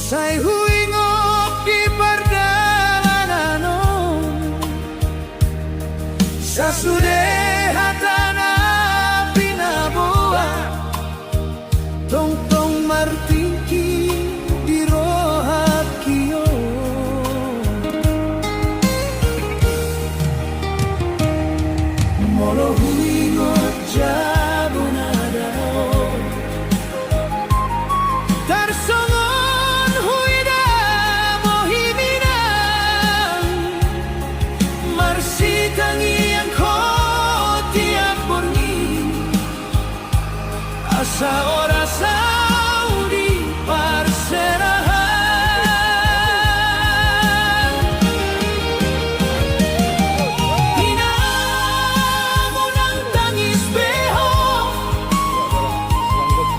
Say huingok di perjalanan sa sudehatan pinabuhat tong martingki di rohat kiyo molo huingok jabonada tarsongon huida mohiminang marsitangi ang ko tiap borngi asa orasaw di parserahan hinamon ang tangis beho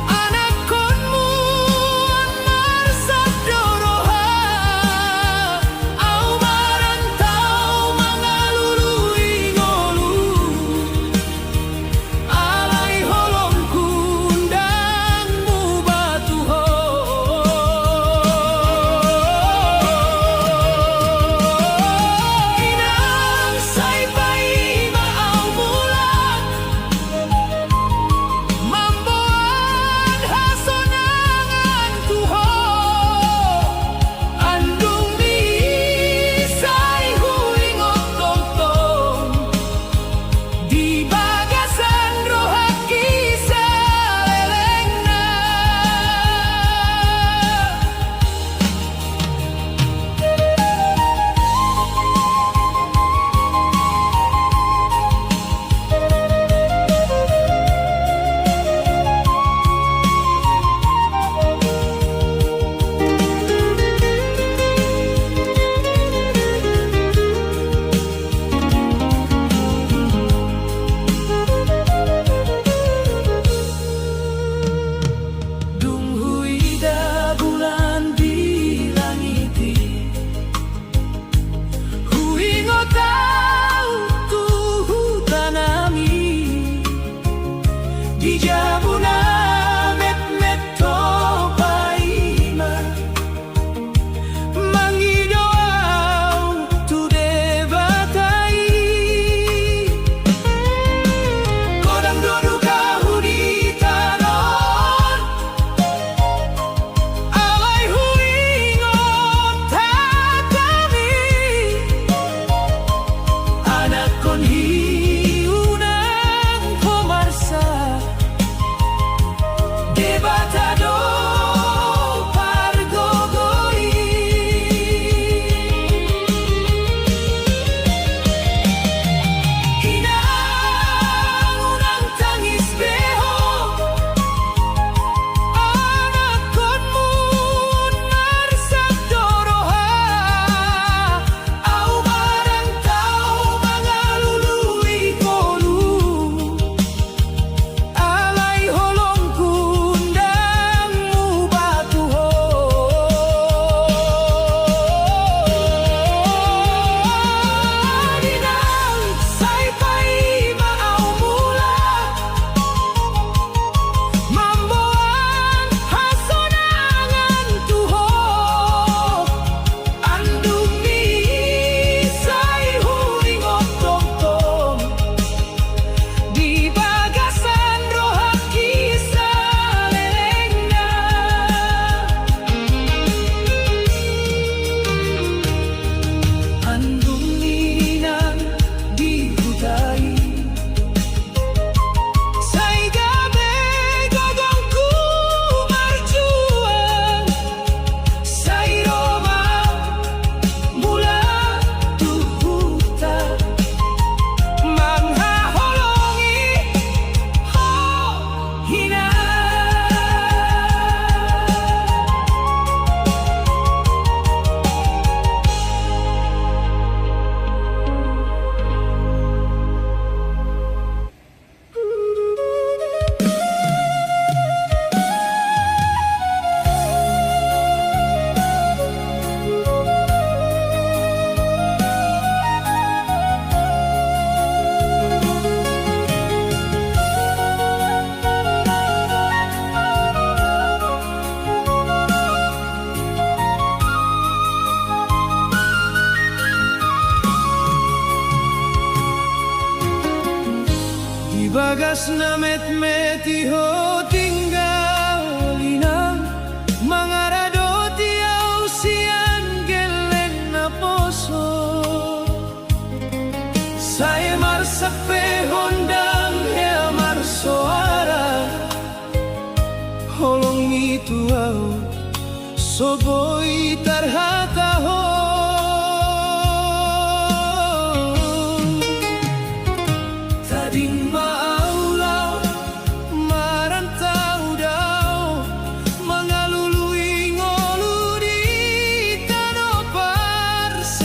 anak konmu ang marsat doroha au marantau mga luluingolu alay holong kundang mu batuho inang say paima au mulat mamboan hasonangan tuho andung ni say huingok tongtong di bagasan rohaki sa lelengna dung huida bulan di langiti huingo tau tuhu tanami di jabuna met to paima mangidoau tu devatai kodang dodu kahuditanon alay huingot tatami anak kon hiunang komarsa tiho tinggal inang mangarado tiao sian geleng na poso saya marsak pe hondang hea marsoara holong itu au soboy tarhata ho tading maulaw marantau daw mangalului ngolu di tanah perserahan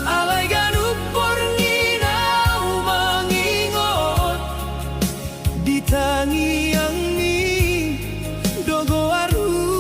alay ganuk pornginaw mangingot di tangi yang ni dogo aru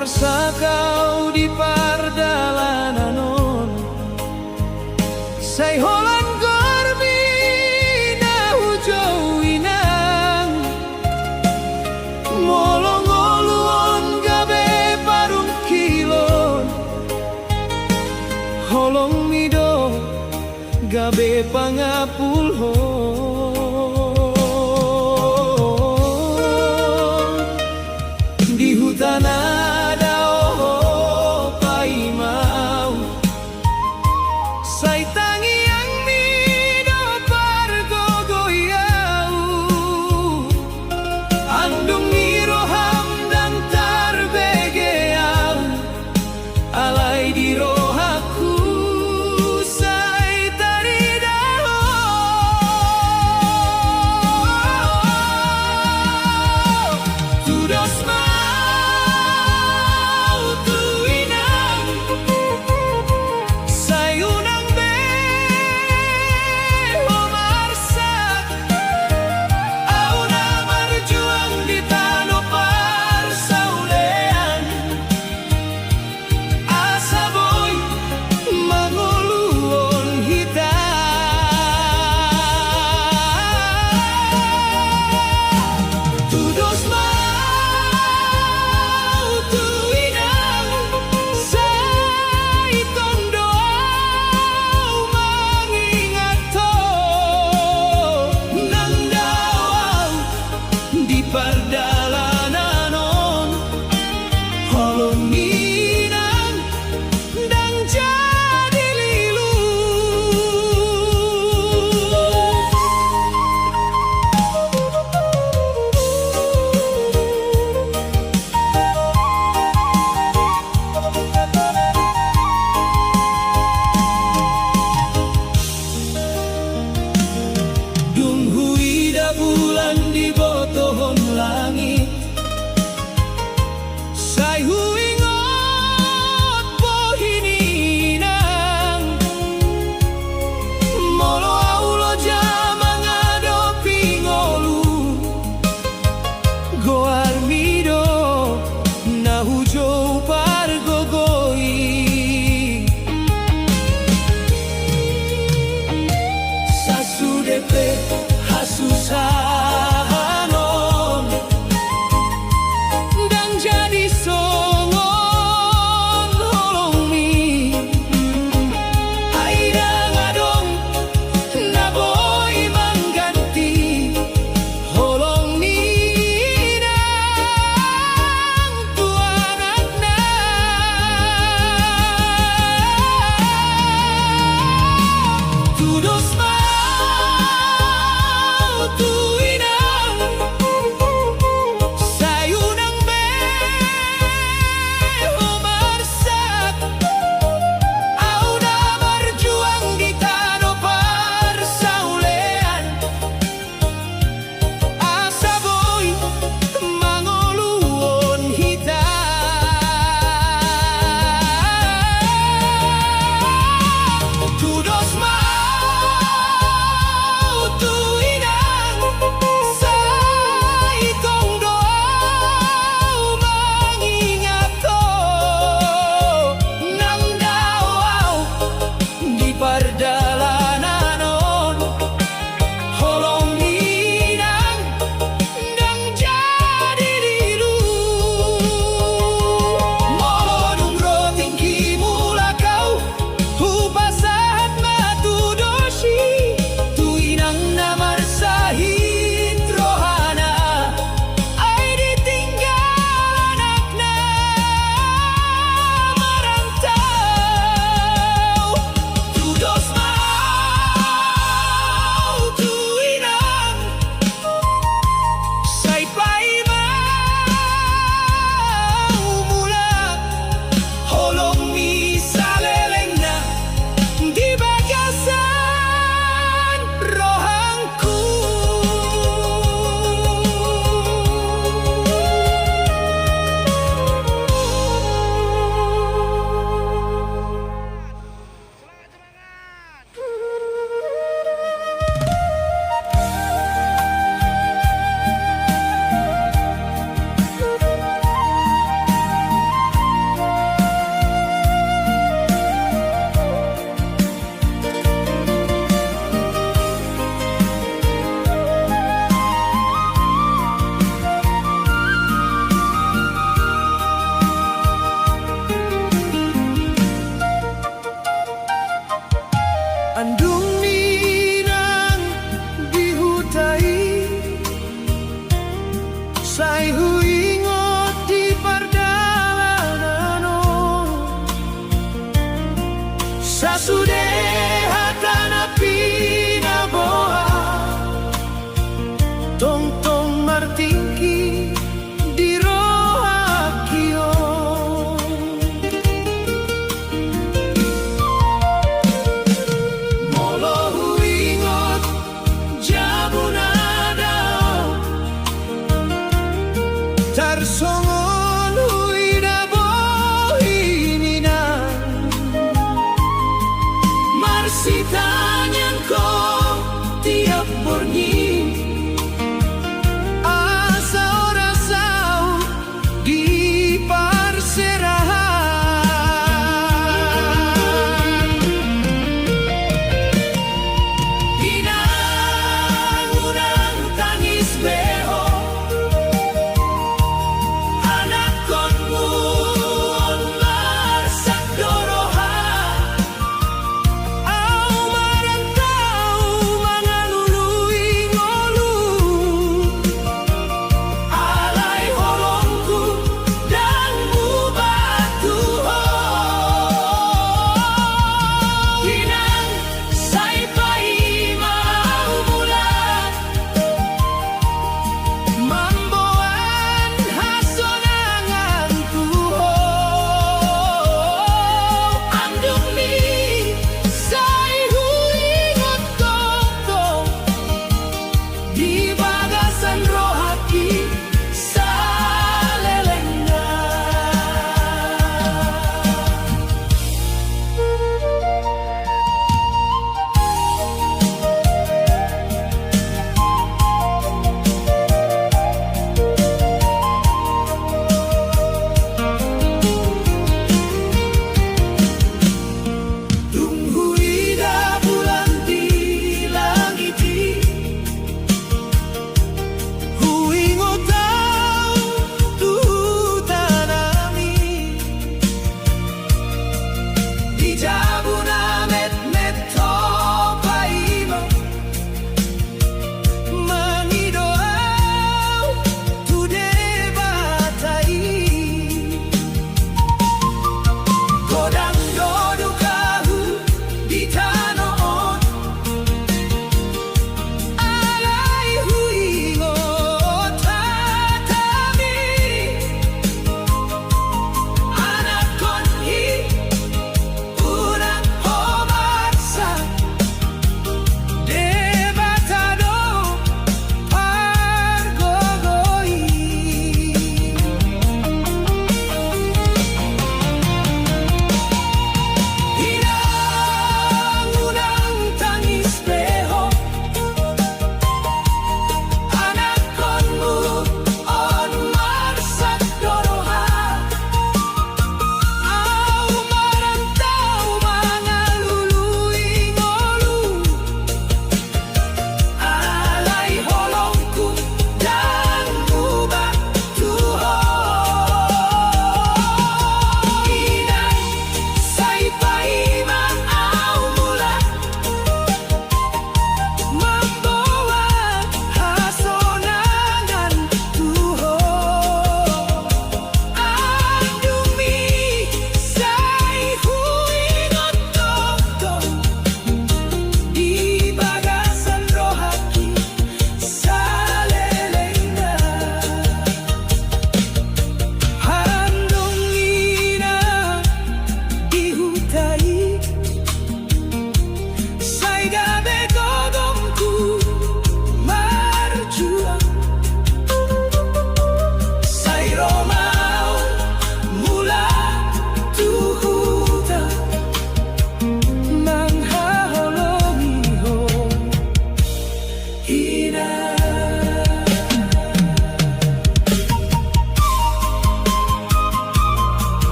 marsa kau di pardalanan say holan gormi na hujau inang molong oluon gabe parung kilon holong mido gabe pangapulhon di hutan ada oh pai mau say tangi ang mido pargogoyau andung miro hamdang tarbegeau alay di rohaku say taridao tudos mau tuinang say unang beho marsak au na marjuang di tano parsaulean asa boy manguluon hita tudos mau tuinang say tondo mangingat to nang daw di pardalanan holonginan dang jadi lilu dung huida bulan di botohon langit Say huingot di perdalanano sa sudeha tanah pinaboa tong martingki di rohakio molo huingot jabunada tarsongon huida bohinina marsitanyan ko tiap bornyi asa orasau di parserahan inang-unang tangis beho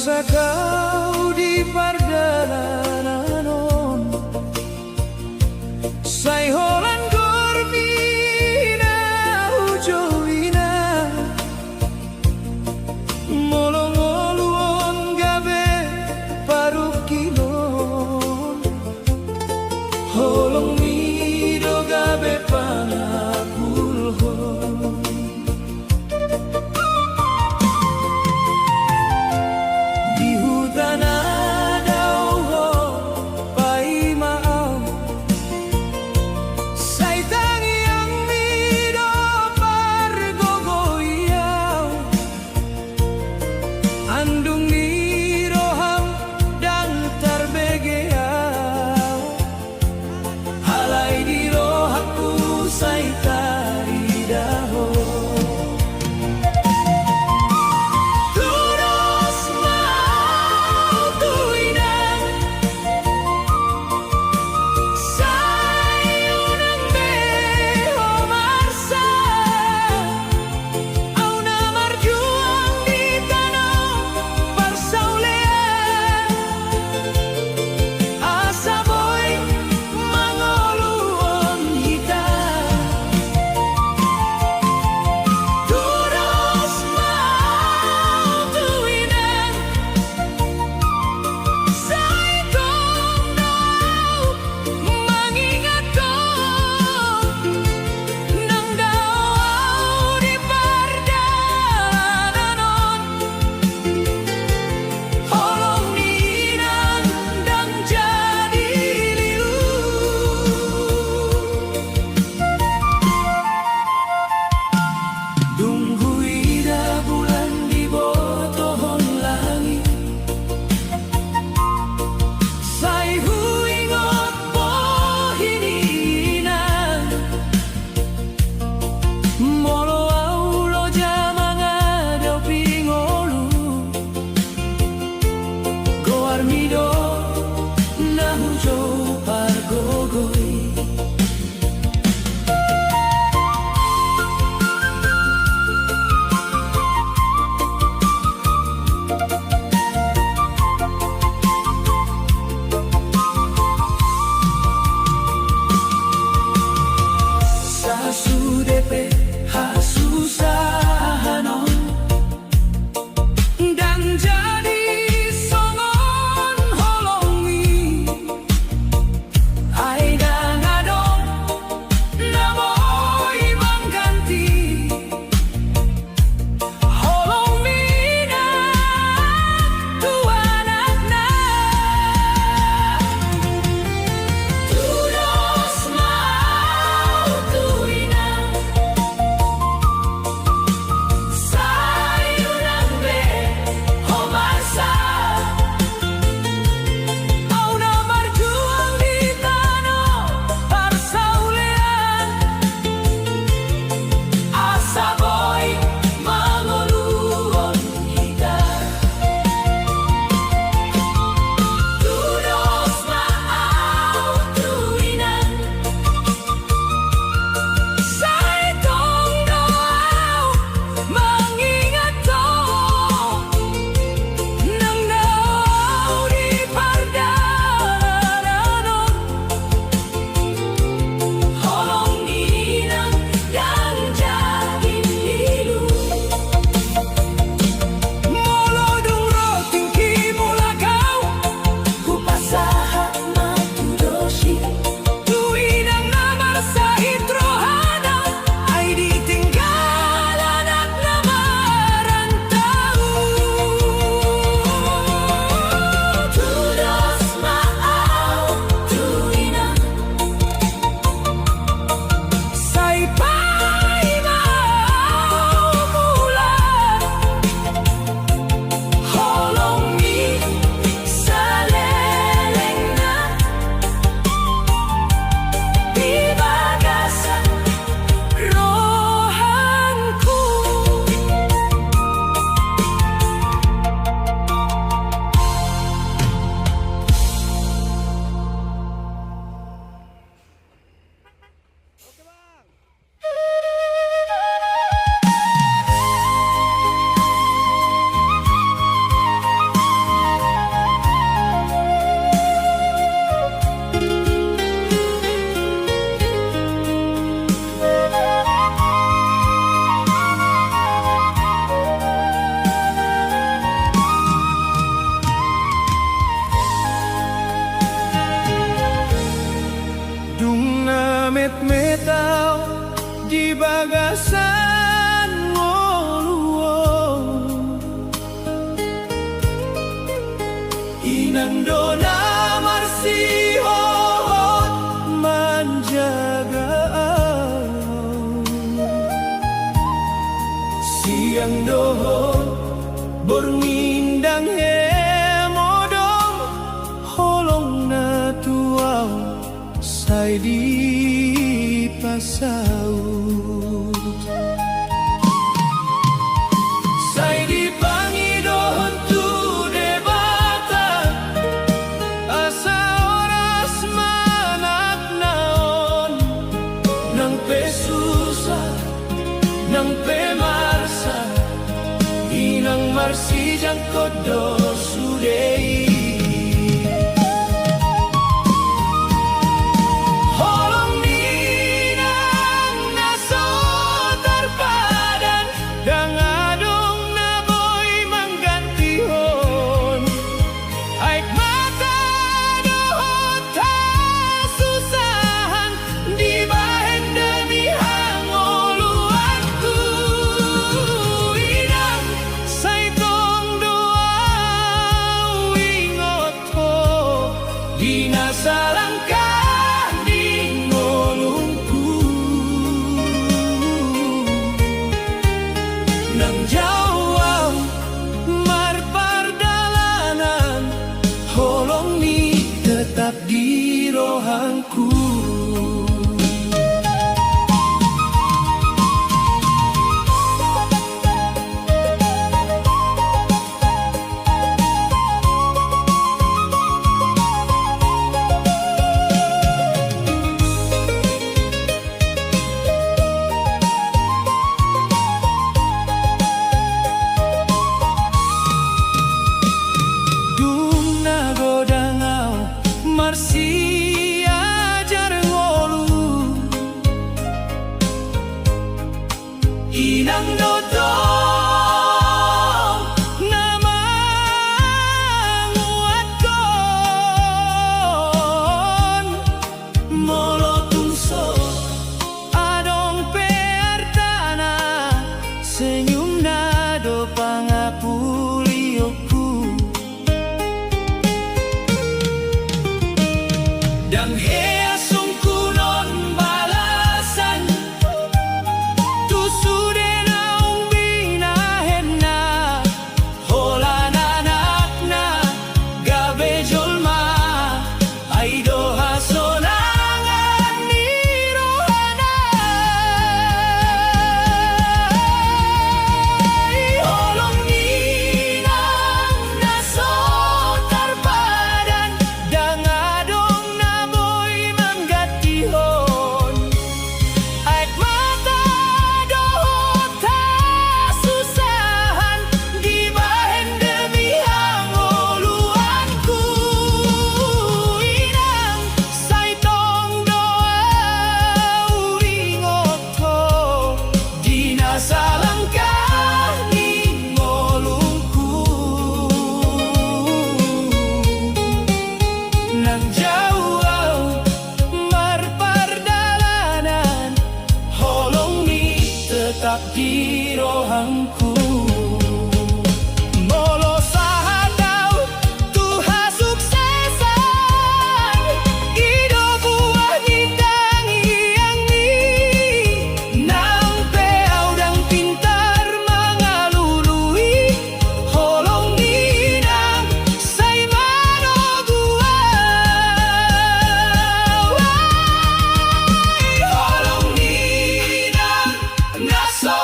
masa kau di pardalanan sai holan gormina ujowina molong-molong gabe parukilon holong mido gabe panapulhon di hutan ada pai maau sai tangi yang mido pargogoyau andung miroham dan tarbegeau hala ay di pasaut. Say di Panginoon tu debata, asa oras manak naon, nang pesusa, nang pemarsa, inang marsijang kodo sudei. Salangkah di ngolongku, nang jauh marpardalanan, holong ni tetap di rohangku. Marsi ajar ngolu, inang dodo nama nguatkon, molo tungso adong peartana, senyum nado pangapulioku. Dang hea sungkunon balasan, tu sude naung binahenna, holan anakna gabe jolma, ay doha sonangan ni rohana. Holong ninang nasotar badan, dang adong salangkah ni ngolongku, nang jauh marpardalanan, holong ni tetap di rohangku. Molo sahadau tuha suksesan, ido buah nitang iyang ni, nang peau dang pintar mangalului, holong ninang say manogua. Holong ninang naso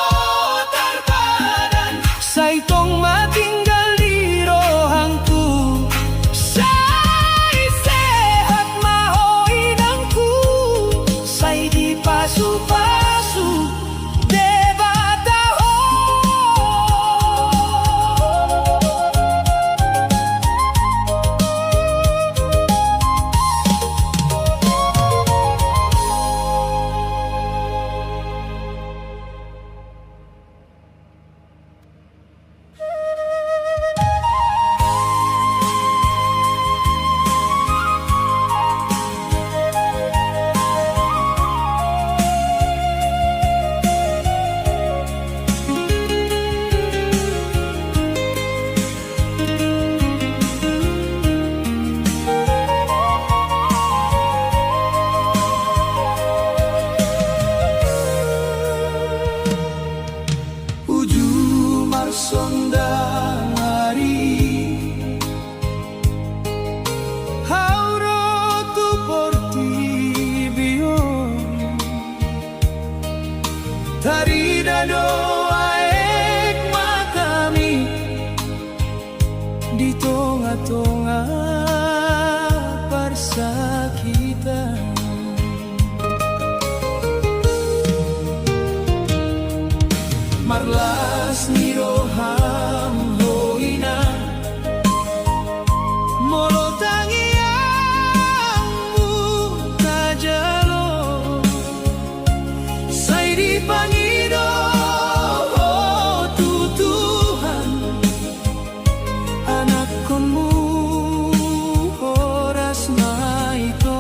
kalutan. Marlas ni roham hoina molo tangiangmu tajalo sai di pangido tu Tuhan anak konmu oras maito.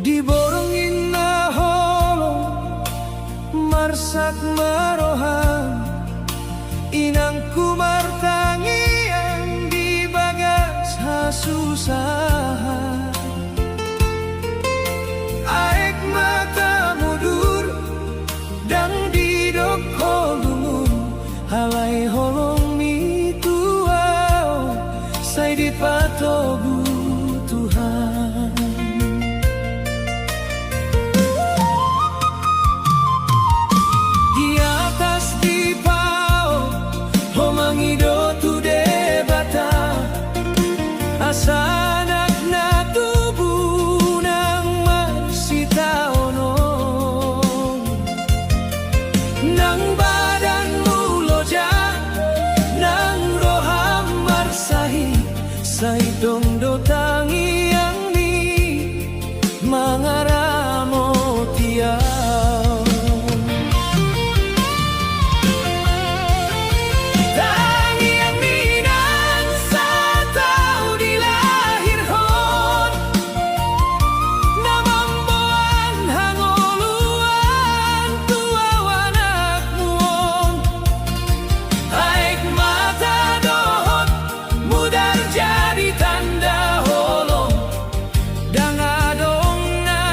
diborongin na holong marsak marohan inang kumartangian di bagas hasusahan aek mata mudur dang didok holungun halai holong mituao say dipatobu Tuhan. Di atas dipao homangido tu debata asanak na tubuh nang marsitaonon nang badan muloja nang roham marsahi say dongdo tangiang ni mangaramo tiao tangiang minan sa tao dilahir hon namambuan hangoluan tuawanak muon aek mata dohot mudar jadi tanda holong dang adong na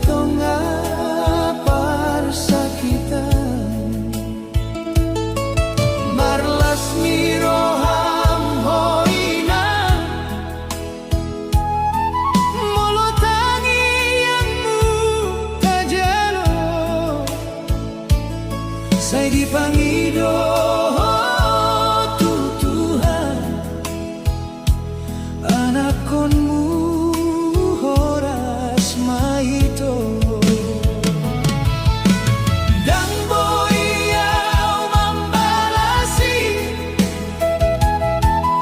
tong parsakitan marlas miroham hoina molotangi yang mutajelo say dipangido tu Tuhan anakonmu horas maito dan boyau membalasi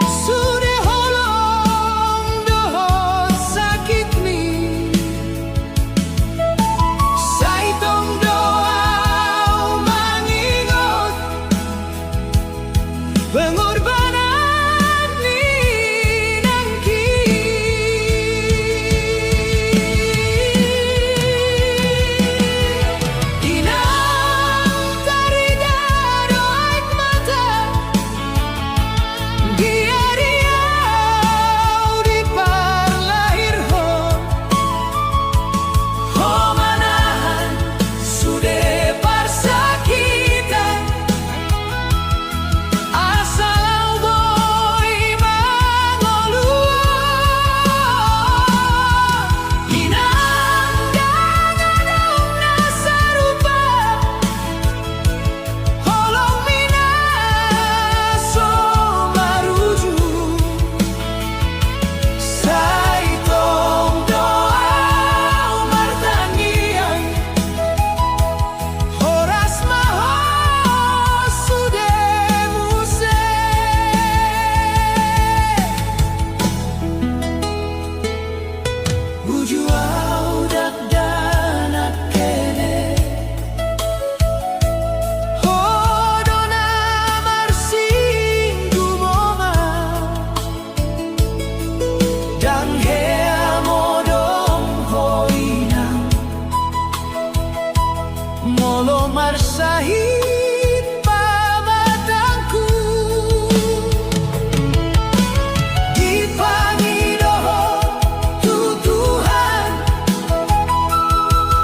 sudah holong dohot sakit mi saitong doa mengingat pengorbanan ninangki inang tarida doaik mata giariau di parlahir ho manahan sudah parsakitan asalau boy mangolua inang dangadong nasarupa holong minaso maruju saitong doa martangian horas maho sudah muse buju audak danak kene hodona marsinggu moma dan hea modong hoinang molo marsahit pamatangku dipangidoho tu Tuhan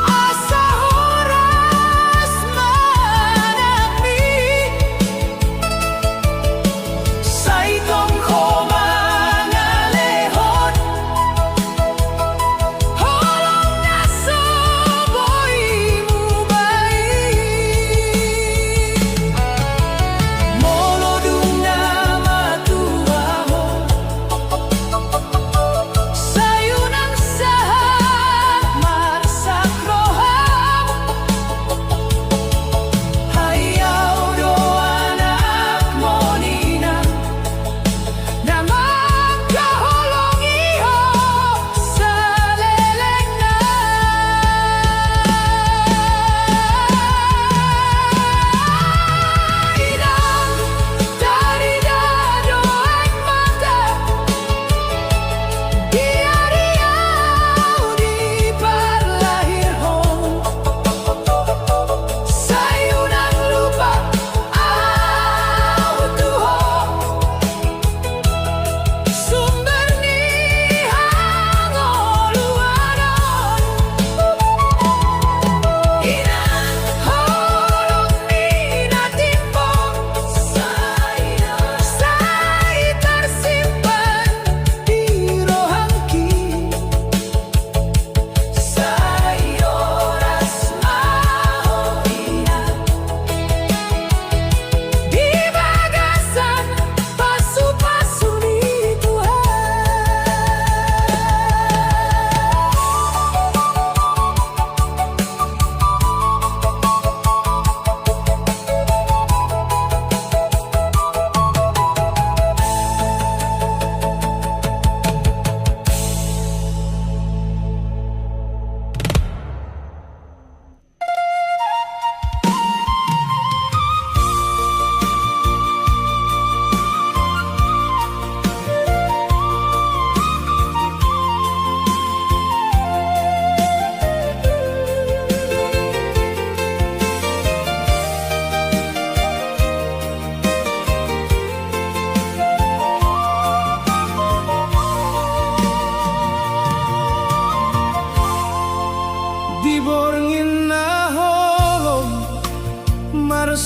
asa horas manakmi saitong koma ngalehot holong naso boymu baik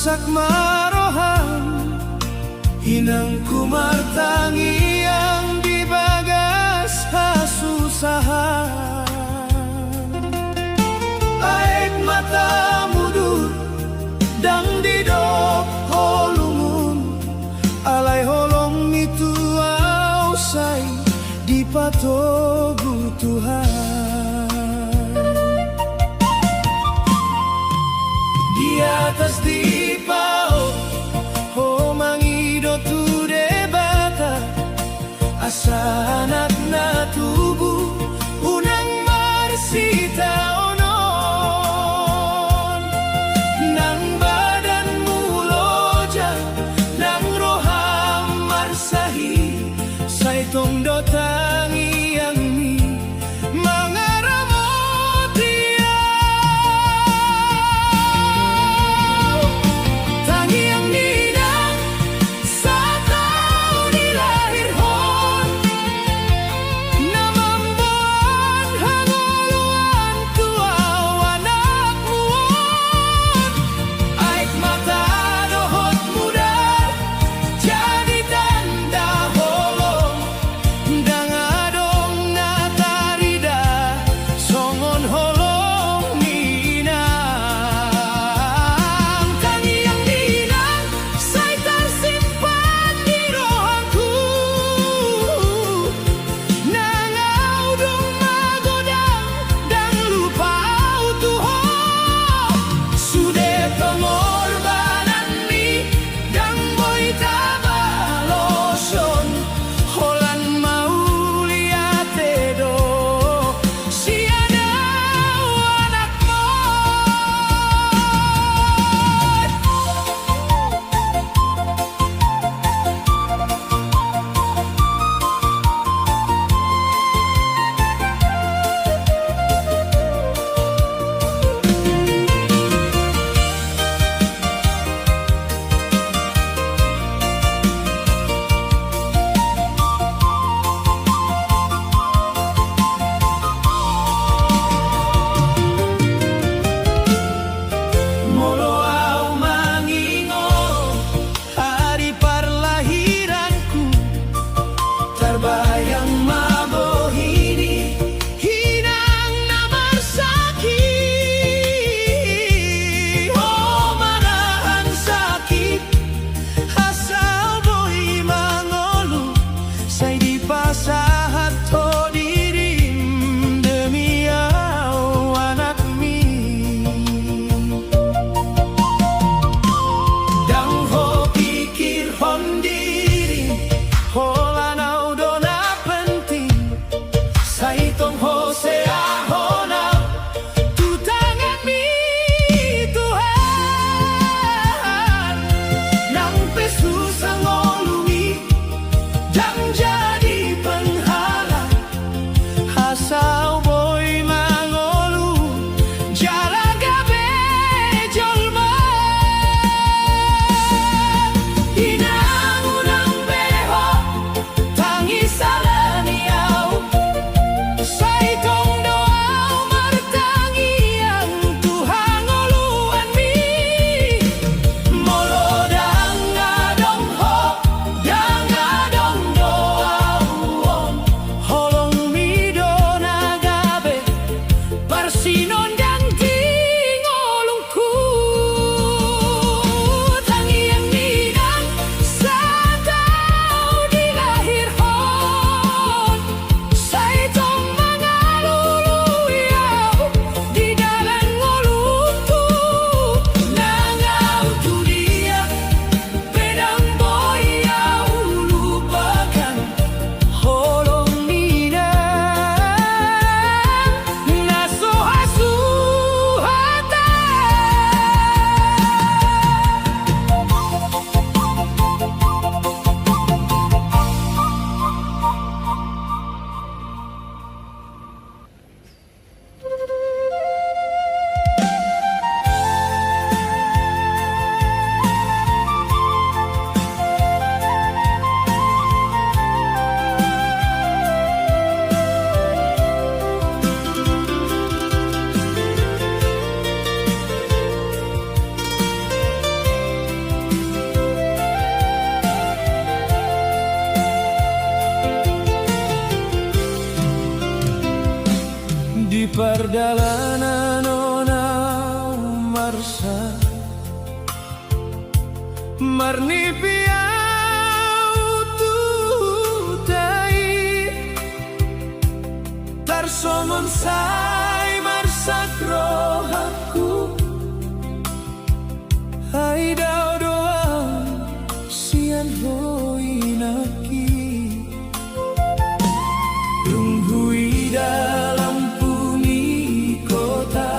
sak marohan hinang kumartangi yang dibagas hasusahan. Aek mata mudur dang didok holumun, alay holong itu ausai dipatogu Tuhan. Di atas di paut ho mangido tu debata asa anak na tubuh unang marsita onon nang badan muloja nang roham marsahi saitong dotangi yang mi mangaramot dia marsa marni piau tu dai tarsomon sai marsa krohaku hai dau doa sian hoinaki tunghui dalam bumi kota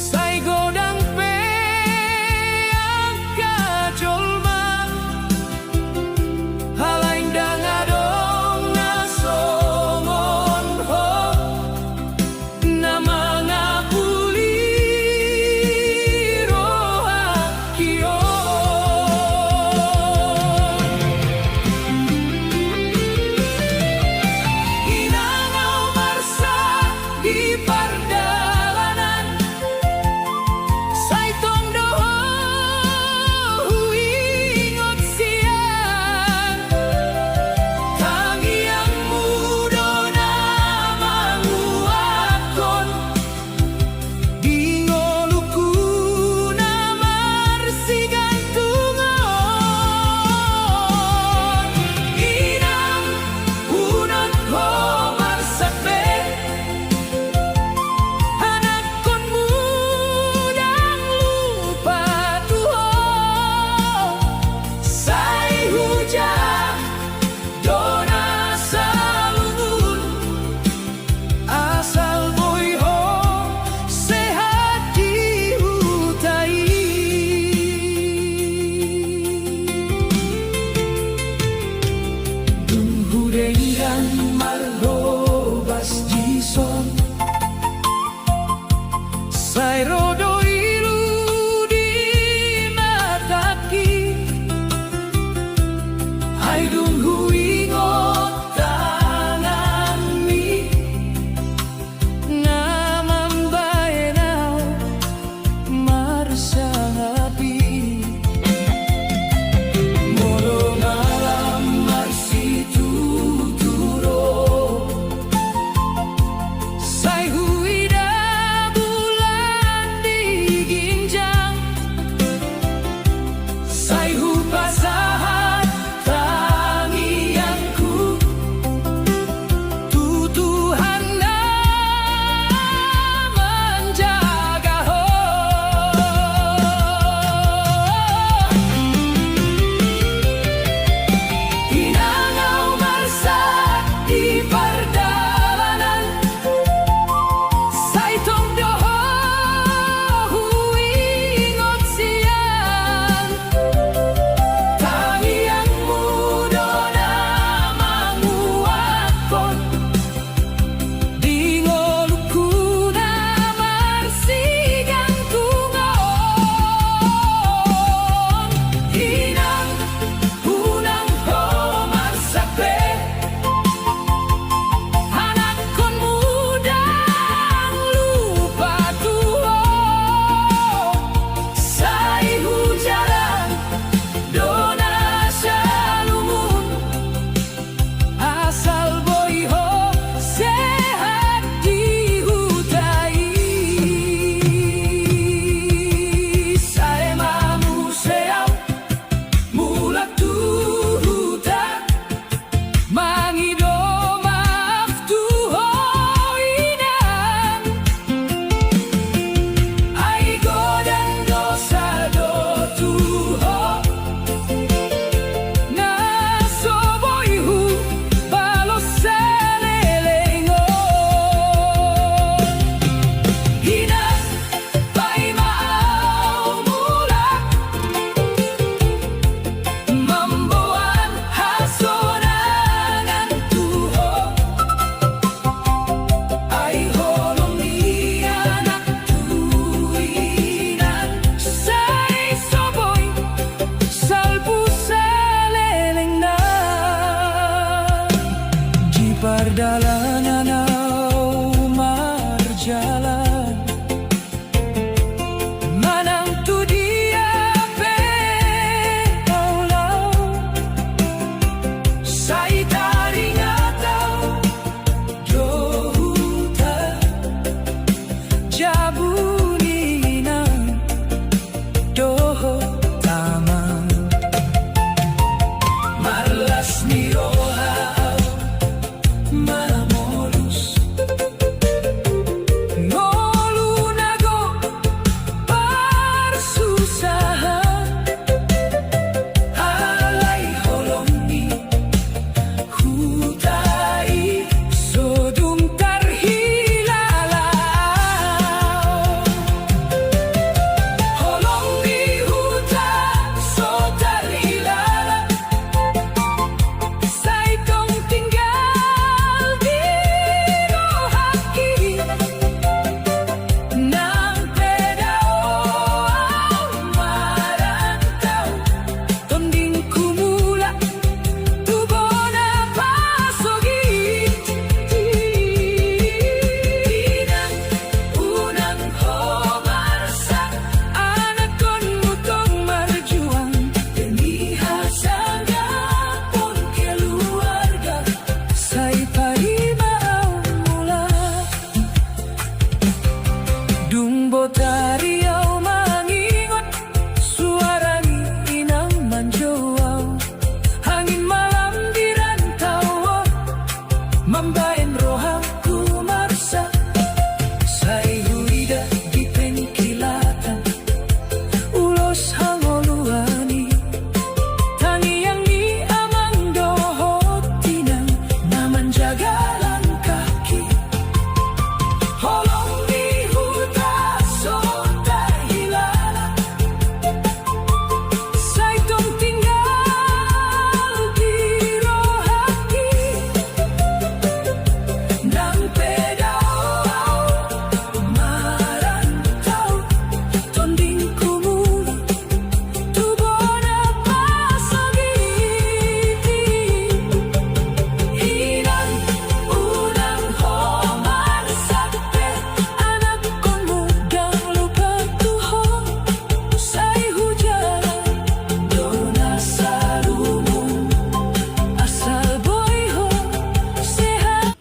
sai godang pe angka jolma halaing dang adong nasongon ho kota Riau mengingat suara inang manjoau, angin malam di rantau membain rohaku marsa. Sai huida di pengkilatan ulos hangoluani, tangi yang di amang dohot tinang naman jagalan kaki. Holong di huta sota hilala, sai tong tinggal di rohaki. Nang pedao marantau, tonding kumuli tubona pasagiti. Inang unang homar sakte, anak kon mudang lupa tuho. Sai hujan dona salumong, asal boy ho sehat.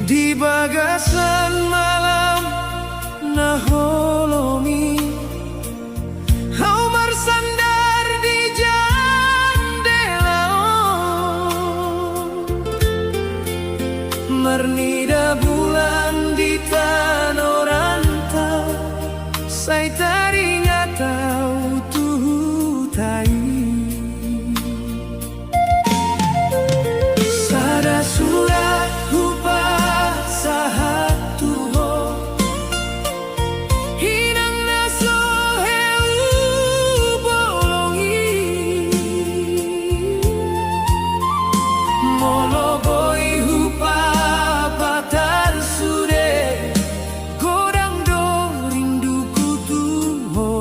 Di bagasan malam naholongi, kau bersandar di jendela. Mernida bulan di tanah rantau, saya teringat tahu tuhutai. Sada surat hupa sahatu ho, hinang naso heu bolongi. Moloboi hupa batal sude, godang do rinduku tuho.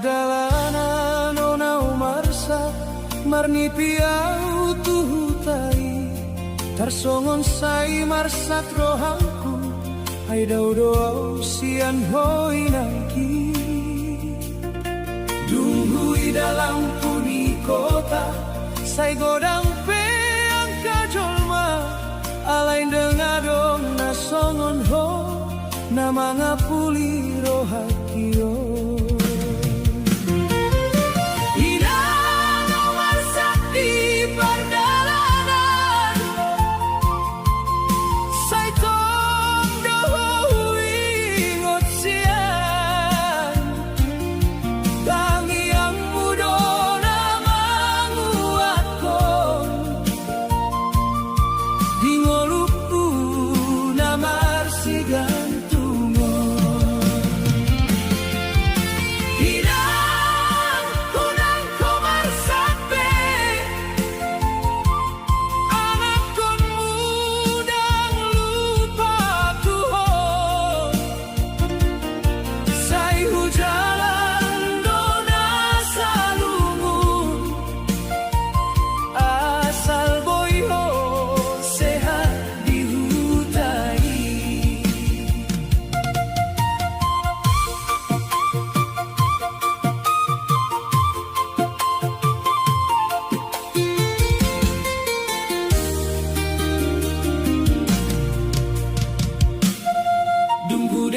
pardalanan onau marsa marni piau tuhutai tarsongon sai marsat rohangku ai daudau sian hoi nangki dunghui dalam puni kota sai godang peang kajolma alain dengadong nasongon ho nama ngapuli rohakio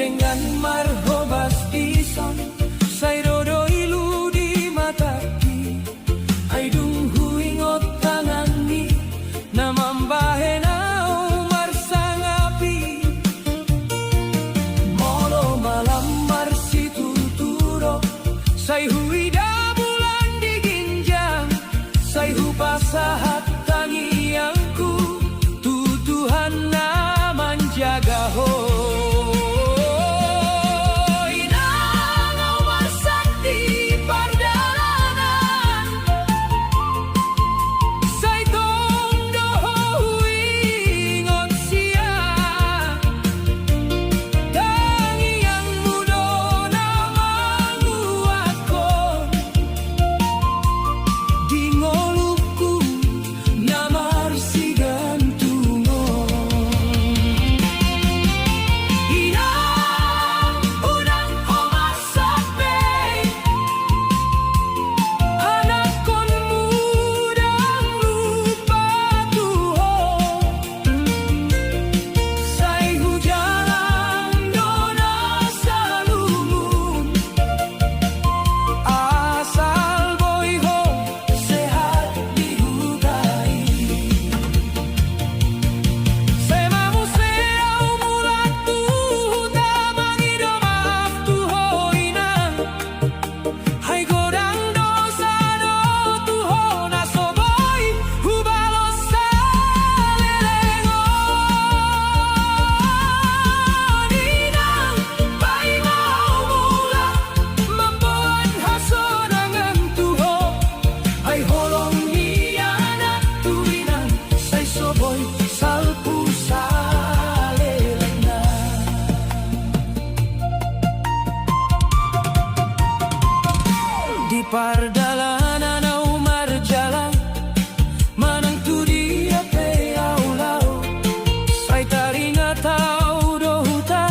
dengan marhobas ison sai dodo ilu di mataki ai dung huingot tangani namambahe nau marsangapi molo malam marsi tuturo sai huida bulan diginjang sai hu pasahat tangiangku tutuhan na menjaga ho pardalanan au marjalan manang tu dia pe au lau sai taringa tau dohuta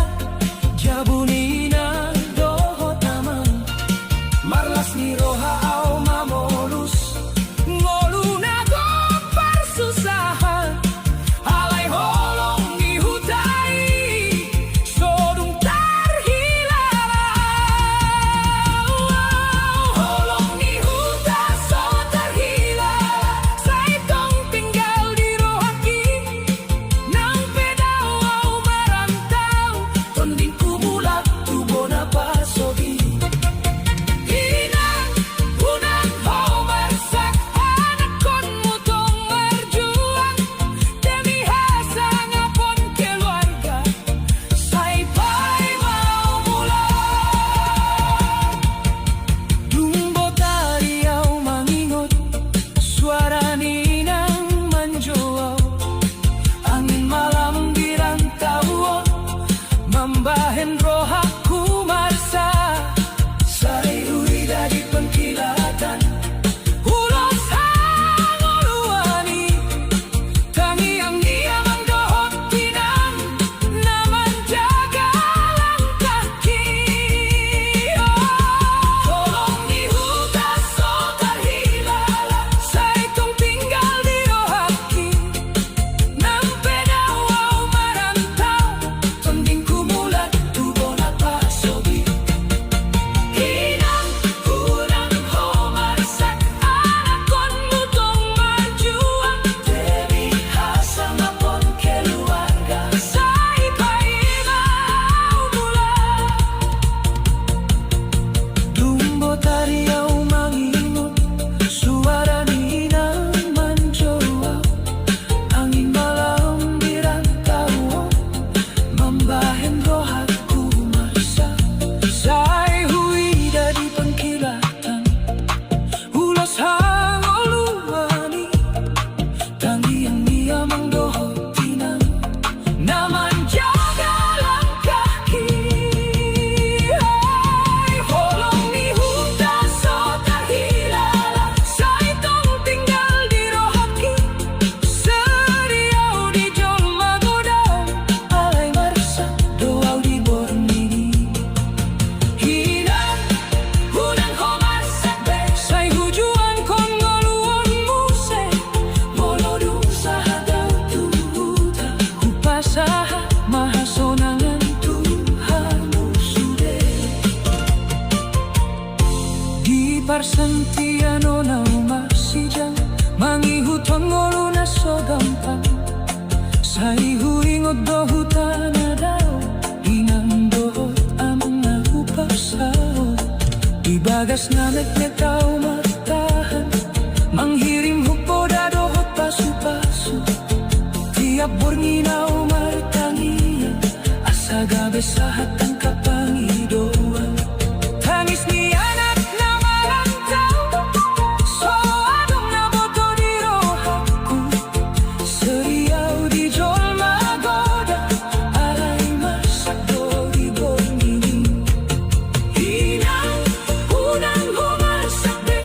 jabunina dohotaman marlas ni roha au mamolus ngoluna go persusahan alai holong ni hutai sodung tarhilala parsantiano na umasijang mangihuton ngolo na so gampang sa ihuingod do hutana daw inandoot amang naupasao ibagas na nagmetaw matahan manghiring hukbo dadohot pasu-pasu tiap bornginaw martangiyan asa gabi sa hatang kapangidoan tangis ni anak na malantaw so adong na boto di rohaku seriaw di jol magoda alay masakdo di borngini hinang unang humasakde.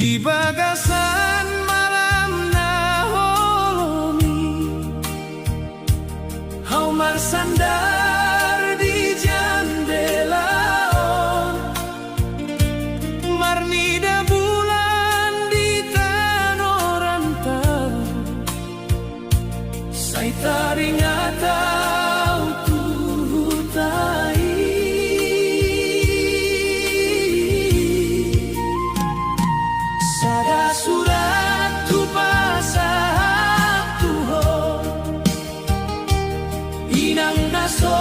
Di bagasan malam na holomi Hau marsandar di jandelaon Marnida bulan di tanorantau Say taring ataw tuhutai Sada surat tu pasah tuho Inang naso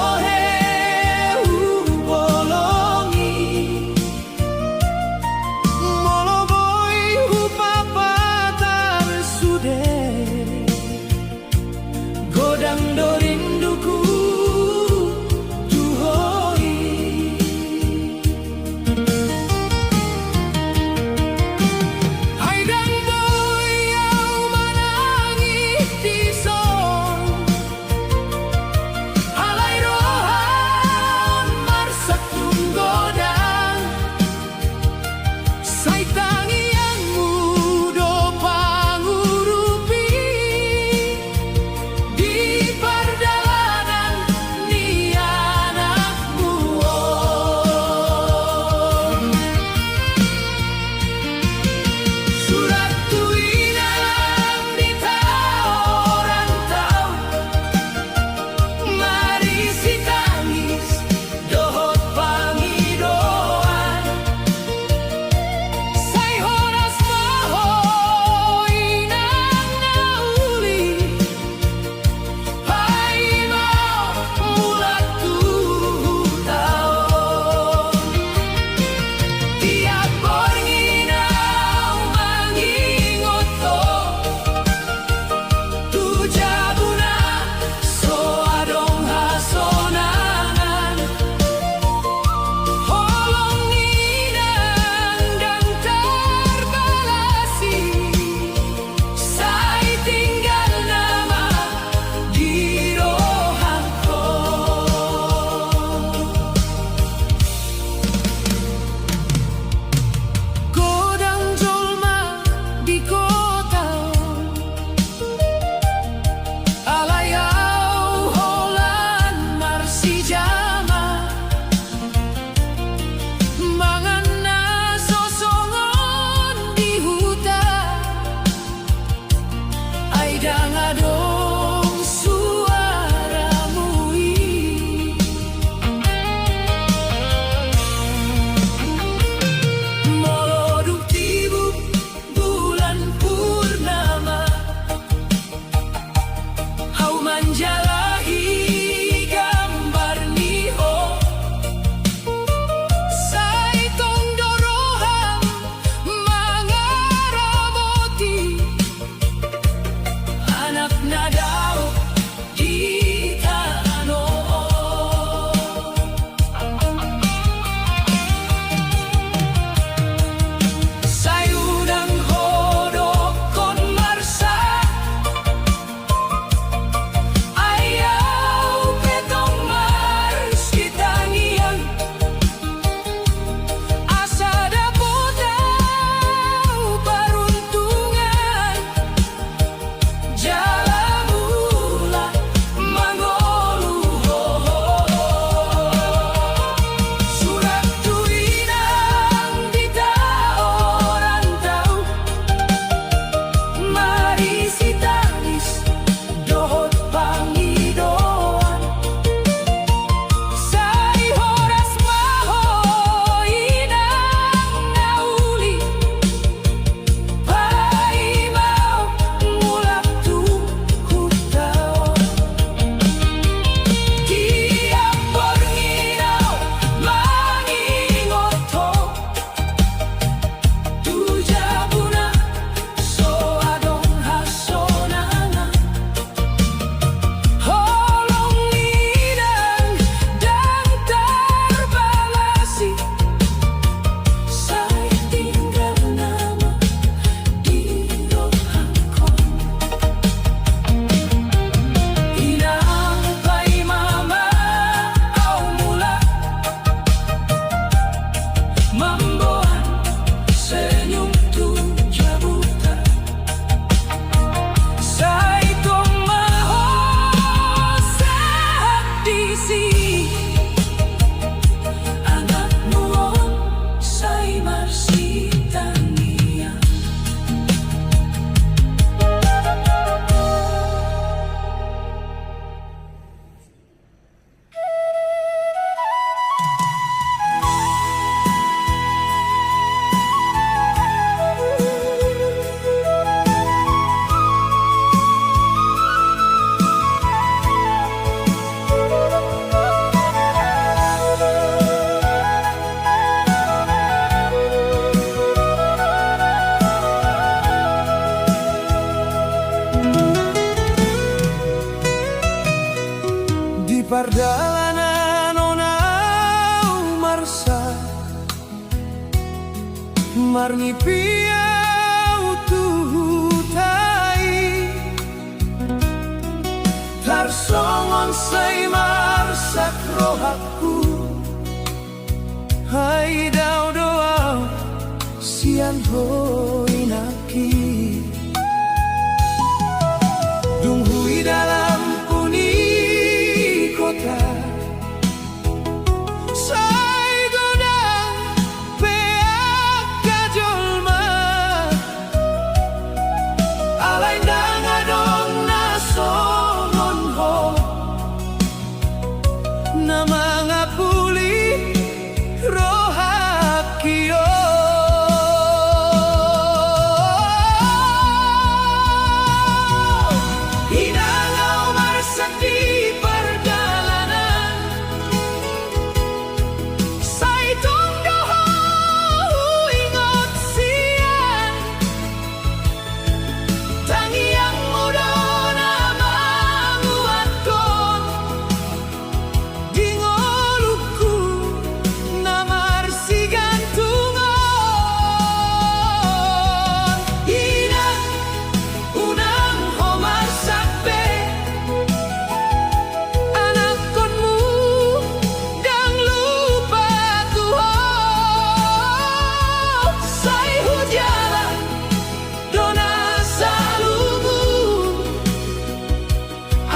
say marsak rohaku. Hai daw doa sian hoi naki. Dunghui dalam uni kota. Say godang peak kajolma. Alay nang adong nasongon ho. Na mga puli rohakio. Hinangaw marsak di perjalanan. Say tungdoho ingot sian. Tangi yang muda na manguatkon. Dingoluku na marsigantungon. Inang unang homarsakbe. Anak konmu dang lupa Tuhan. Say hujalan dona salungu.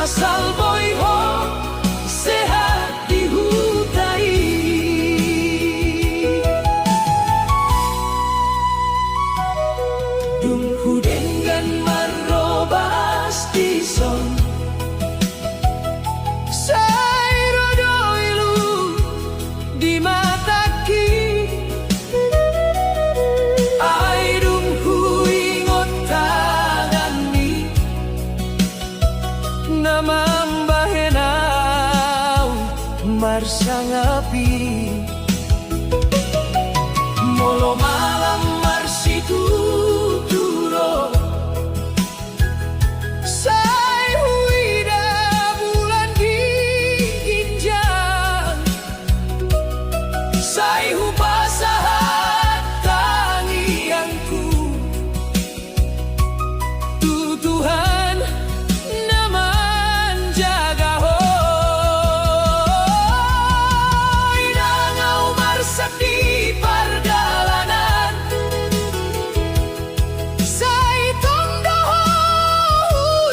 Asal boy ho sehat dihutai. Dunghu dengan marobas dison. Say rodoilu di mataki. Ay dunghu ingot tangani. Namambahenaw marsangapi. Molo malam marsituturo. Say huida bulan diinjang. Say hupasahat tangianku. Tuhan naman jaga ho. Inangaw marsak di perjalanan. Say tungdoho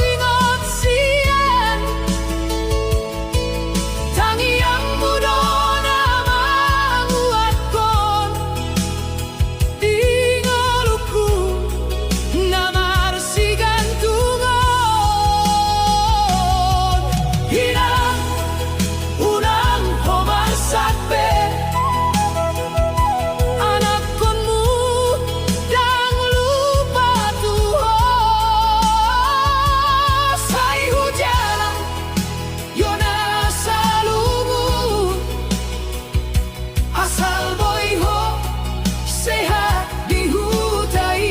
ingot sian. Tangi yang muda na manguatkon. Dingoluku na marsigantungon. Hinang unang homarsakbe. Anak konmu dang lupa Tuhan. Say hujalan yona salungu. Asal boy ho sehat dihutai.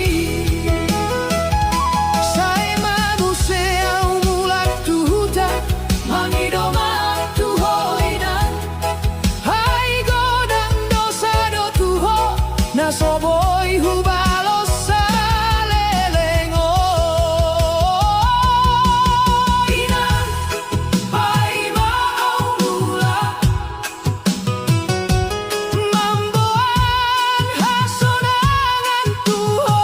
Say manusia mulak tuhuta. Mangidoman tuhoinan. Hai godang dosa do tuho. Nasoboy hubalos salelengo. Inang pai maau mula. Mamboan hasonangan tuho.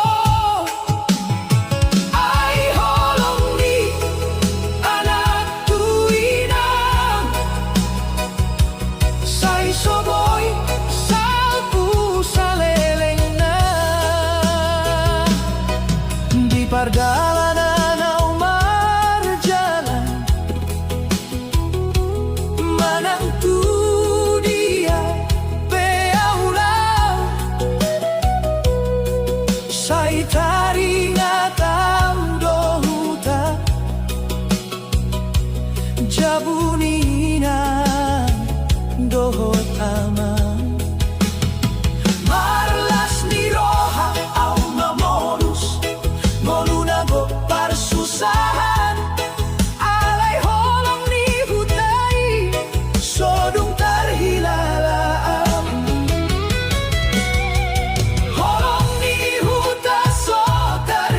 Ay holong ni anak tuinang. Say soboy salpu saleleng na. Di perjalanan au marjalan. Manang tu dia peaulau. Say taringa tau dohuta. Jabunina dohot aman. Marlas ni roha au mamolus. Molunago parsusahan. Alay holong ni hutai. Sodung tarhilalaan. Holong ni huta so tar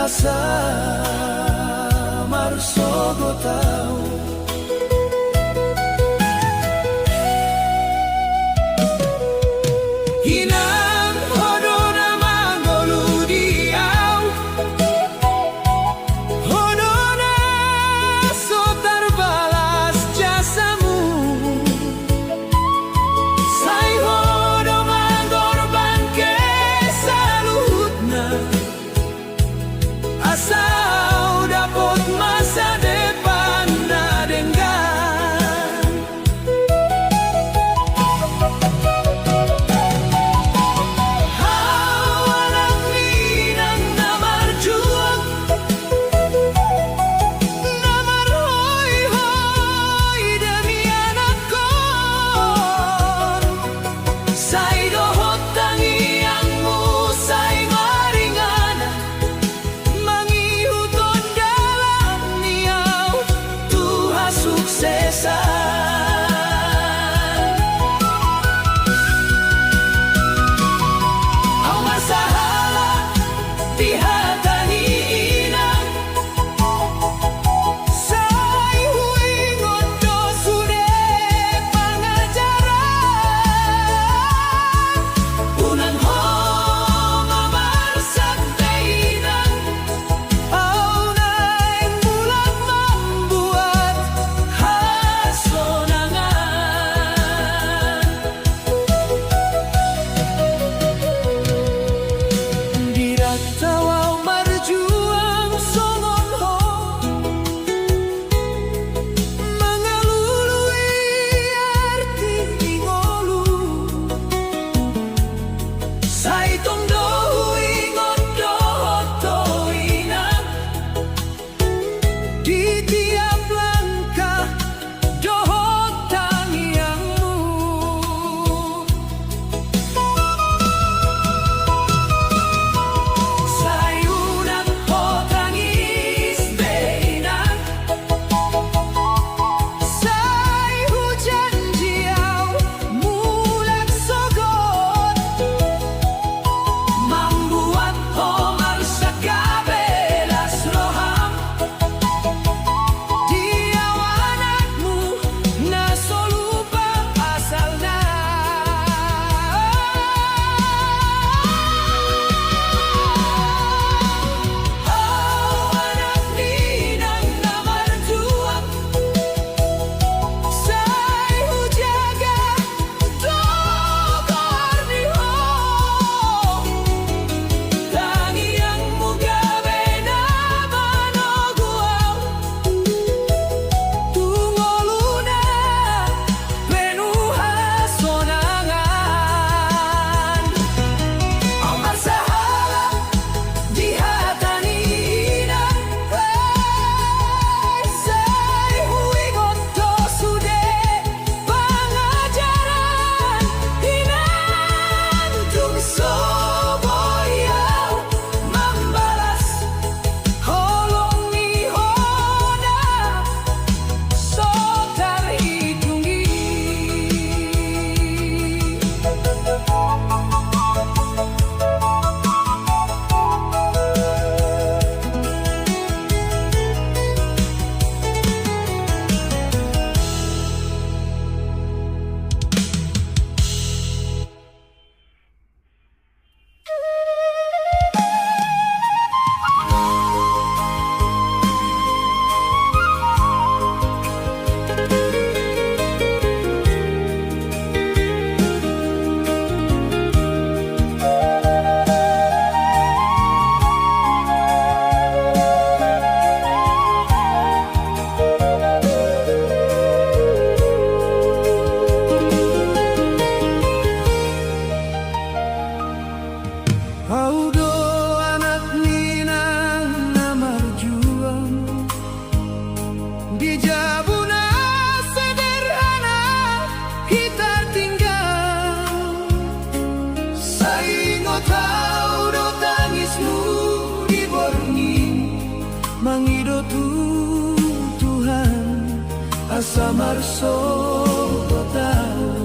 asa marsogo tau. Hinang hodona manggolu diau, hodona sotar balas jasamu. Sai hodo mangorbanke saluhutna, asal dapat masa depan dengan anak minang namar juang, namar hoi hoi demi anak kon. Sai dohot tangiangmu sai maringana, mangihutun dalam niau Tuhan suksesan. Au masalah dihatani inang, sai hui ngondo sude pangajaran. Unan ho mamarsak teinang, au naik bulan membuat hasonangan. Diratawau marjuang songon ho, mengalului arti ingolu. Sai tondo ingondo toinang, di tiap langkah dohot tangiangmu. Sai unang ho tangis beinang, sai hujan jiau mulak sogot, membuat Omar sakabelas roham. Dia anakmu naso lupa asalna. Oh anak minang namar juang, sai hujaga togor diho, tangiangmu gawe nama noguau. Tungoluna penuh hasonangan. Omar sahala dihatani inang, sai hui ngondo sude pangajaran. Inan tung soboyau membalas holong ni hoda sotar hitungi. Audo anak minang namar juang, di jabuna sederhana kita tinggal. Sai ngotau do tangismu diborngi, mangido Tuhan asa marsogo tau.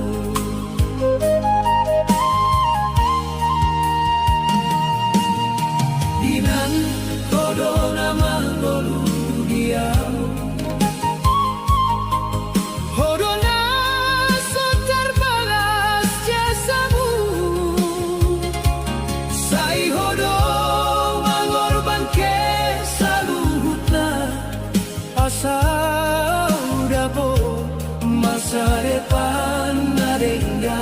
Dinan diau. Hodona setar balas jasamu, sai hodo mengorbanke saluhutna, asa udabo masa depan adengga.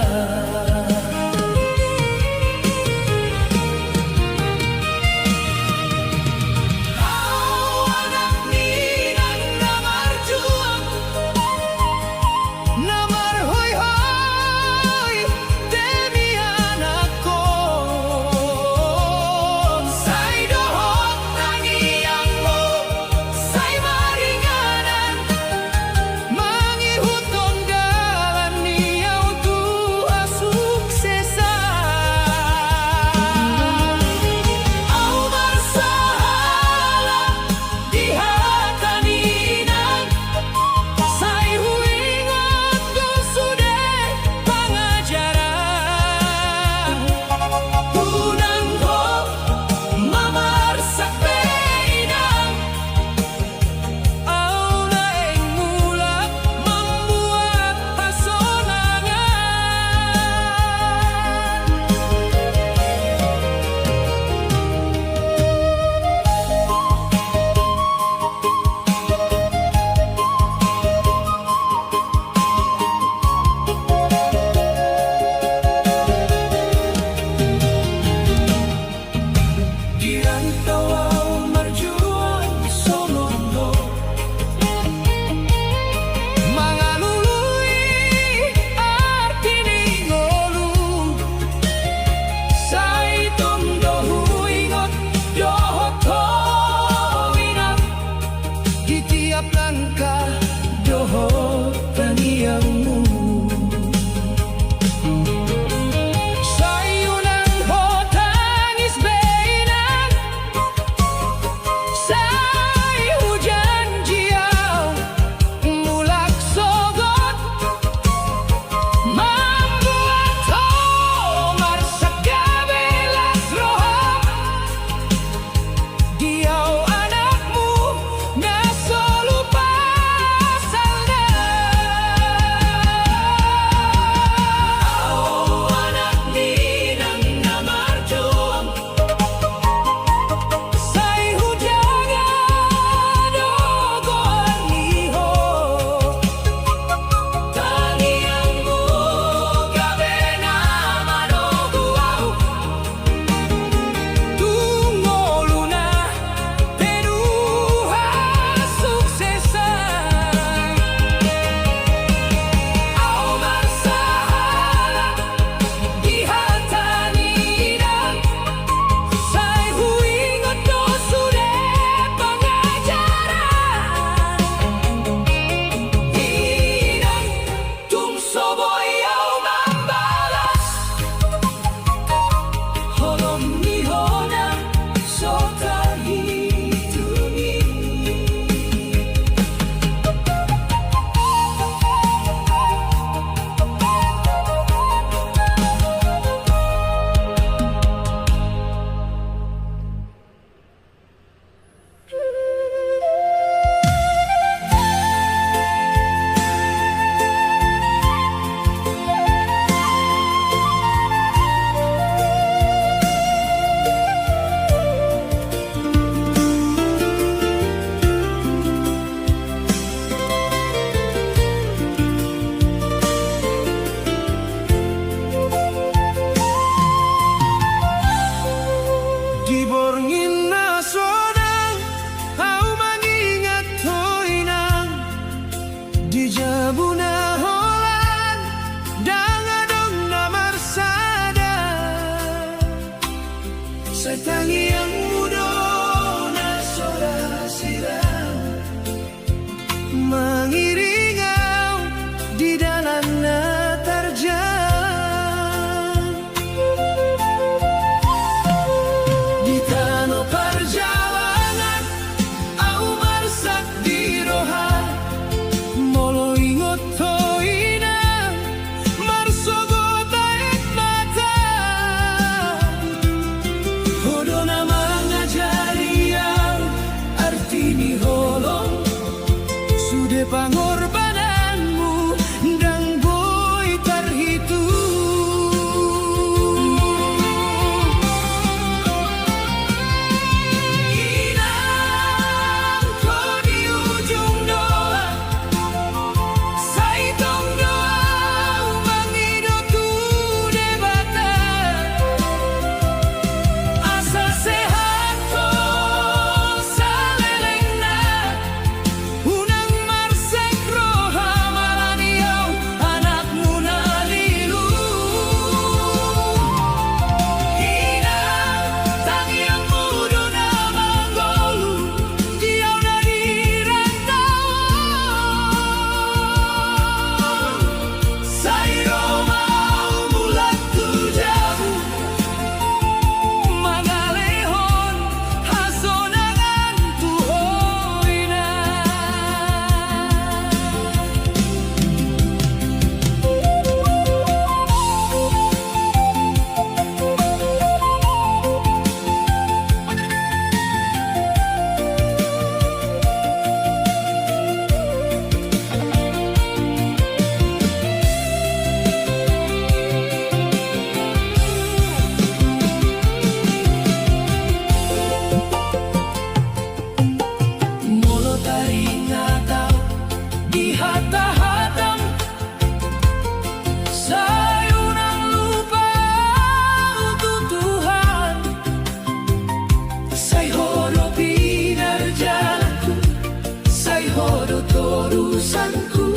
hodo torusanku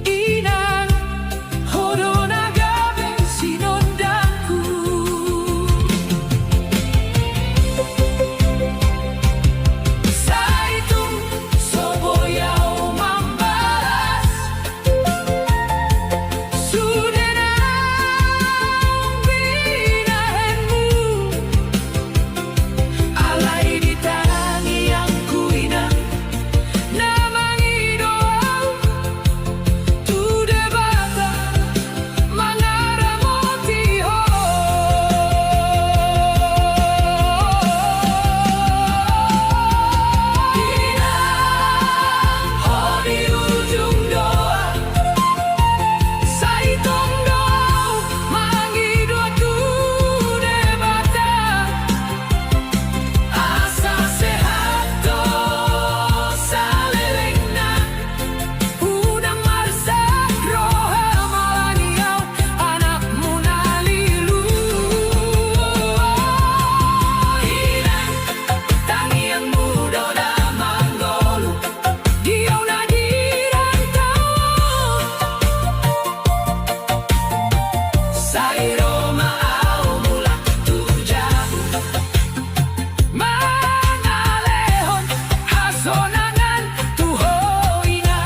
inang hodo nagabe sinondaku saitung soboyau mambaras sudenang binahenmu alai di tangi yang kuinang namangi doau tu debata mangara motiho inang hodi ujung doa saitong doau mangi doa tu debata asa sehat to salelengna unang marsak roha malaniau anak munalilu inang tangi yang muda da manggolu diau na dirantau sairo mau mula tujabu mangalehon hasonangan tuhoina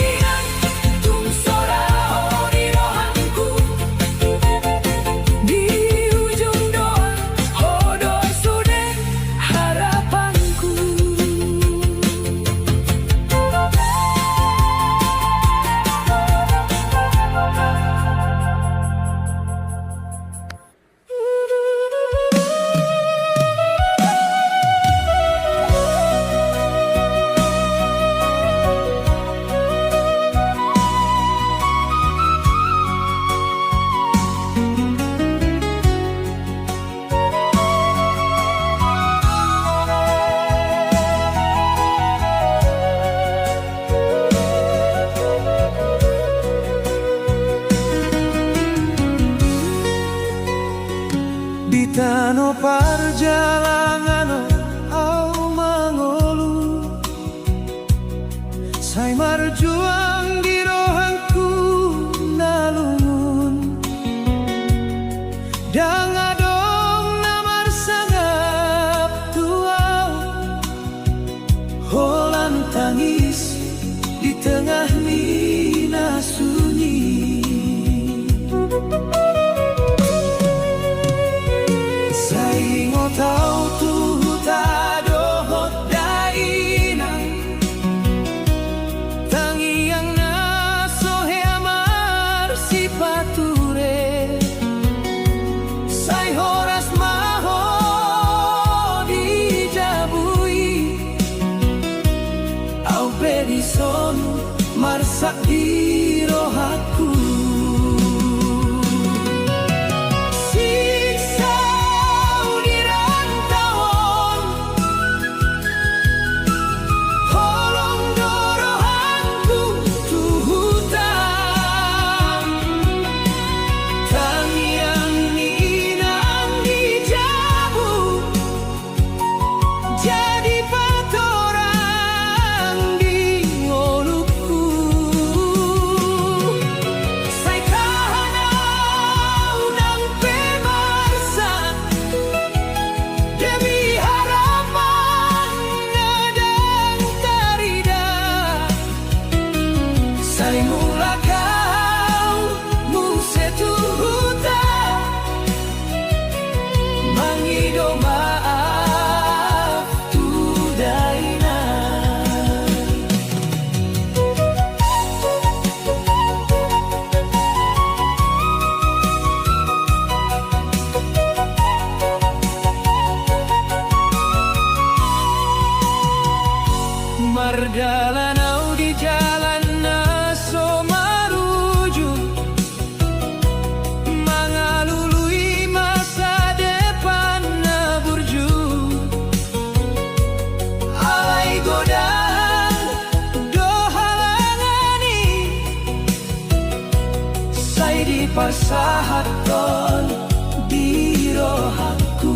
inang tung sorao di rohanku di ujung doa hodoi sude harapanku di tano perjalanan au mangolu sai marjuang di rohanku nalungun dang adong namar sangap tuau holan tangis di tengah mina sunyi saingo tau tu tadohot dainang tangi yang nasohe amar si pature sai horas maho dijabui au pedison marsak di rohaku jadi patorang di ngoluku sai kahanau nang pemarsa demi harapan ngadang tarida sai mula kau musetu huta mangido maaf tu daina mardalanau di jalan naso maruju mangalului masa depan na burju alai godaan do halangani sai di pasahaton di rohanku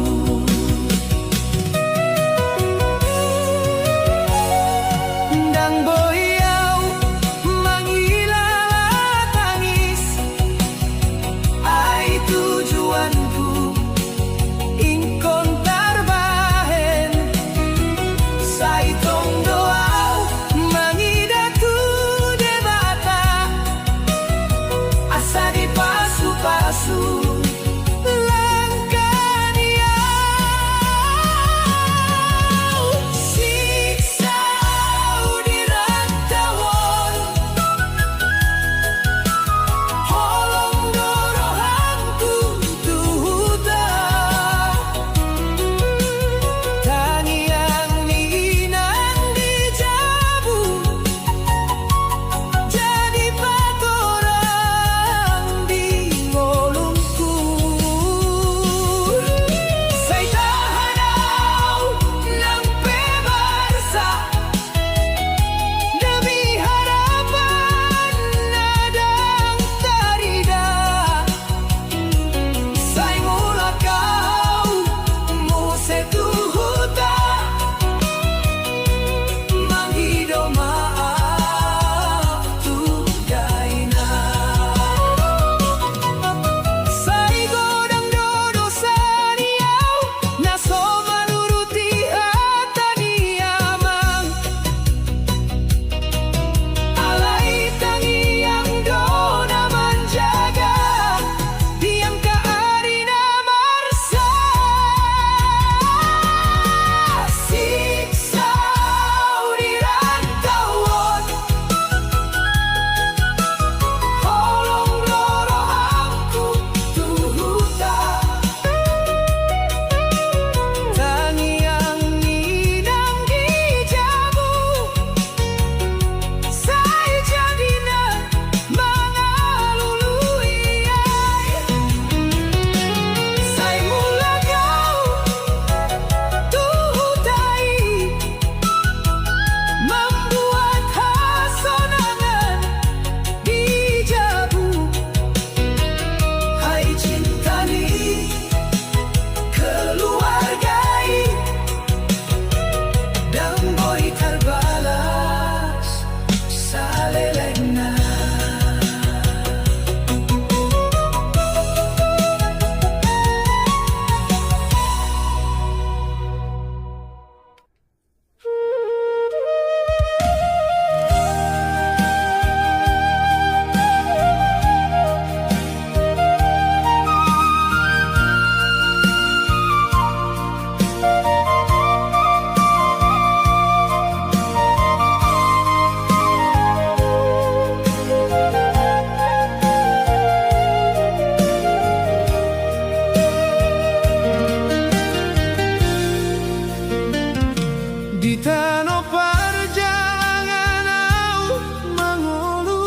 Tano perjalanan au mangulu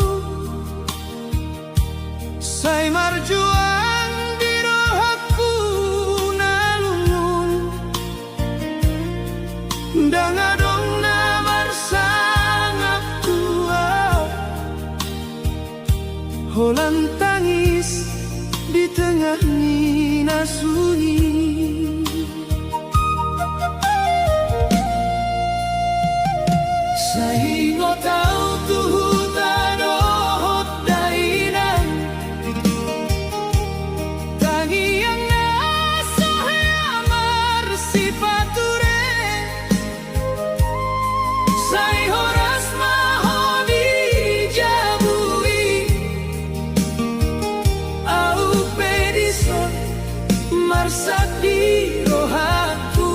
Sai marjuang di rohaku nalungun Dangadong na marsangap tua Holang tangis di tengah nina sunyi Sahingo tau tuhutan ohot dainan Tangi yang nasohe amar sipature Sai horas mahoni jabui Au pedison marsak di rohaku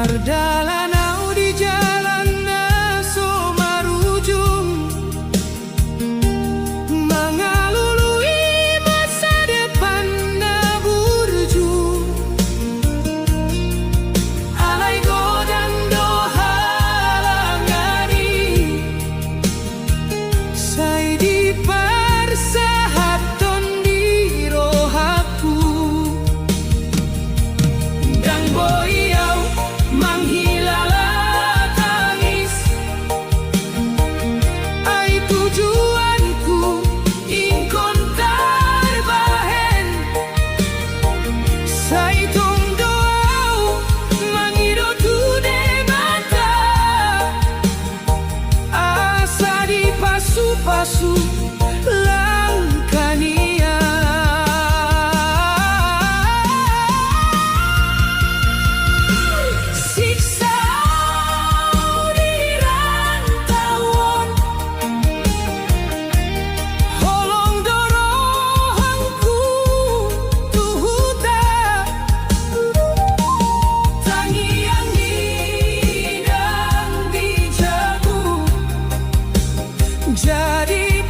Mardalanau di jalan naso marujung Mengalului masa depan na burju Alai godan do halangani Sai di persahaton di rohaku Dang boyau menghilala tangis Ai tujuanku ingkon tarbahen Sai tong doau mangido tu de mata Asa di pasu-pasu langkania Jadi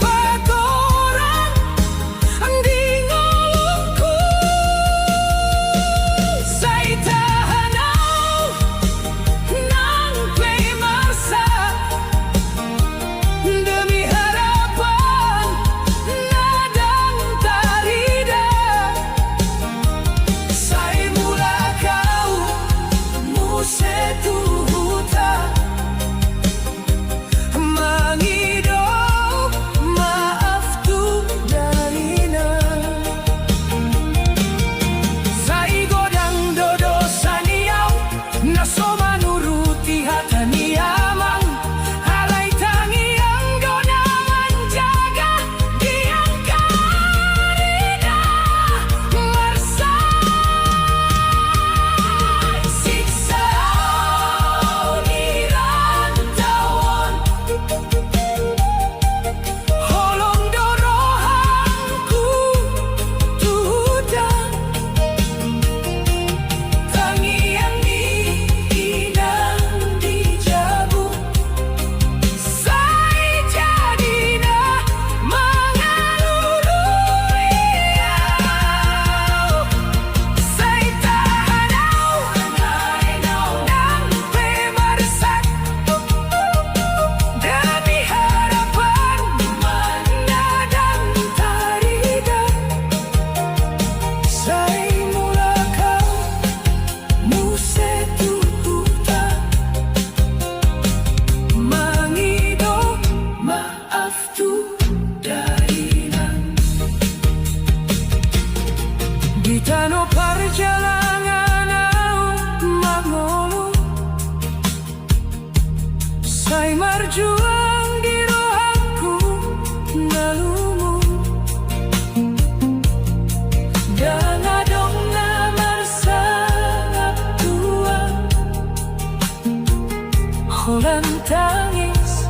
Orang tangis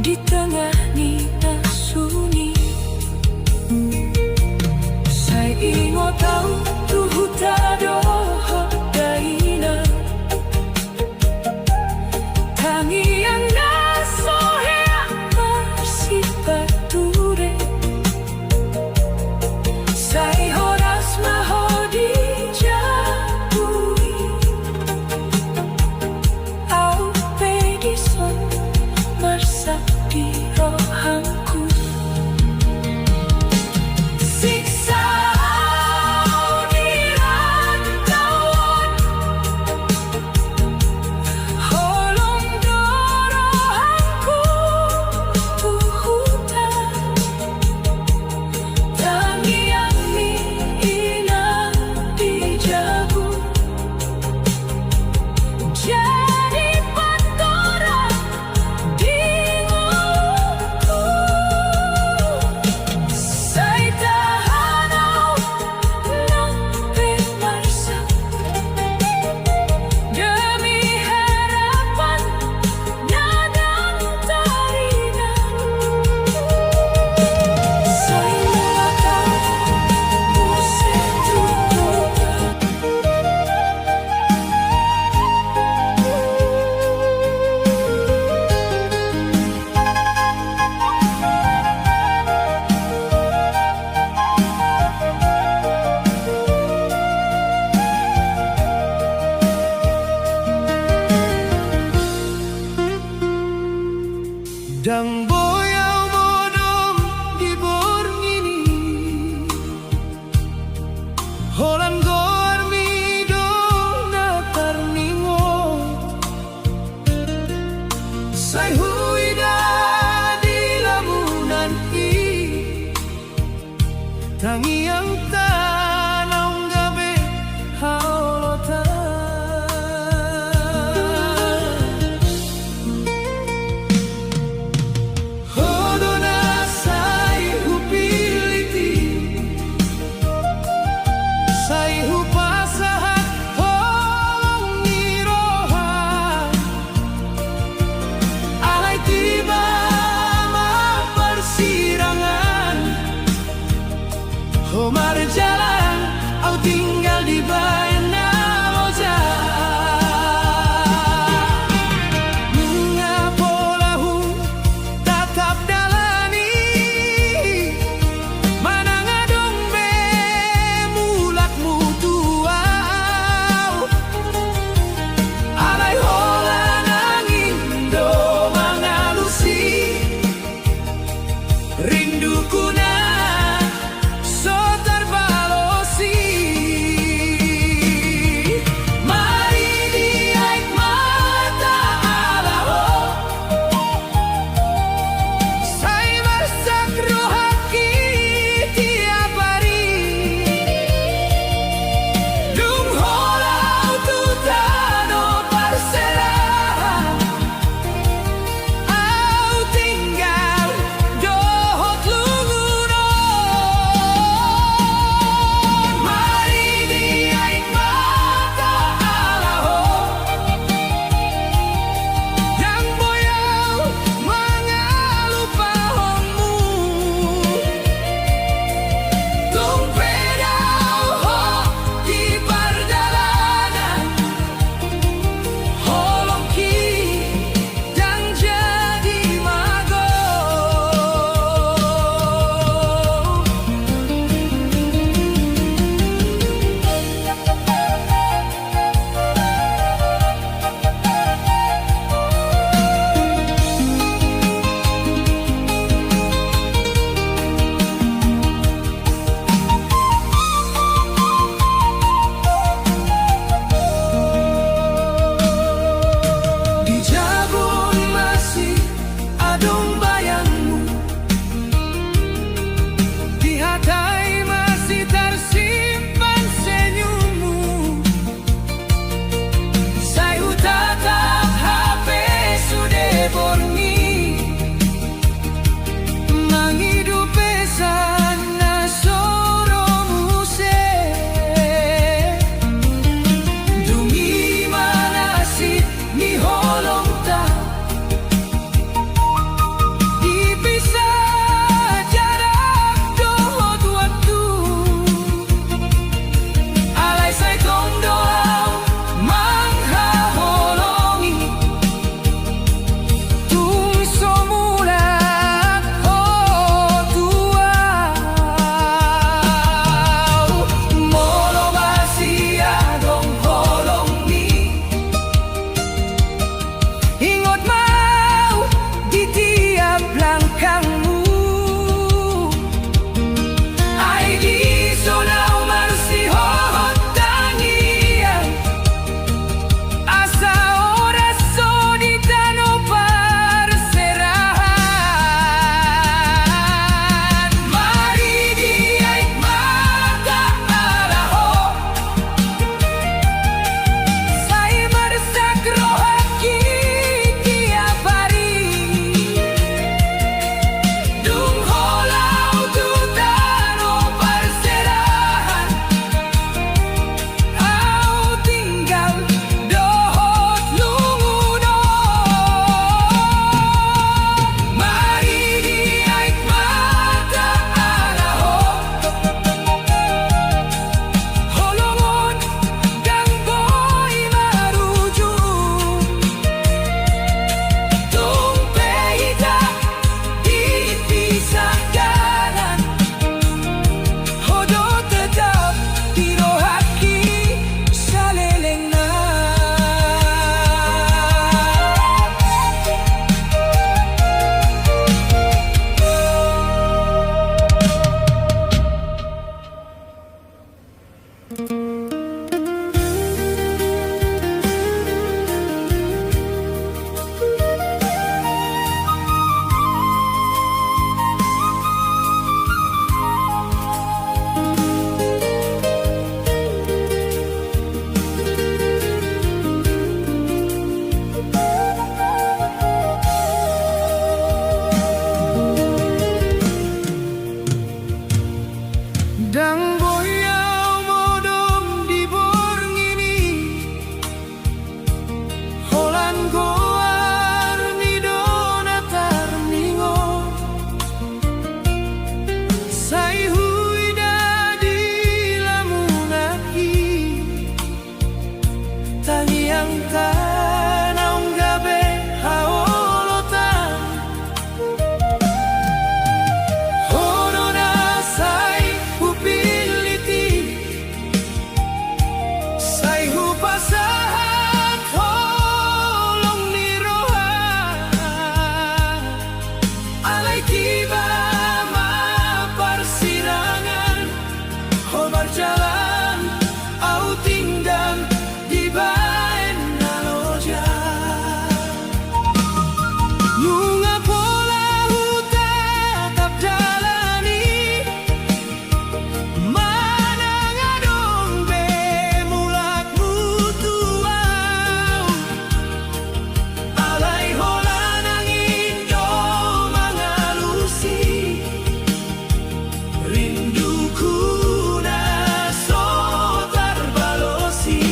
di tengah nina sunyi. Saya ingat tahu tuh tadoh daina tangian nasohea masih bature. Saya horas mahodi jabui au pedison marsa di roham. Tangiang tanaong gabi haolotan Hono nasa'y upiliti Say hupasahat holong niroha Alay kiba maparsirangan Ho berjalan au tinggal di baen naloja Lunga pola huta tap jalani Mana ngadong be mulak mutuau Alay hola nangin do mangalusi Rinduku na so tarbalosi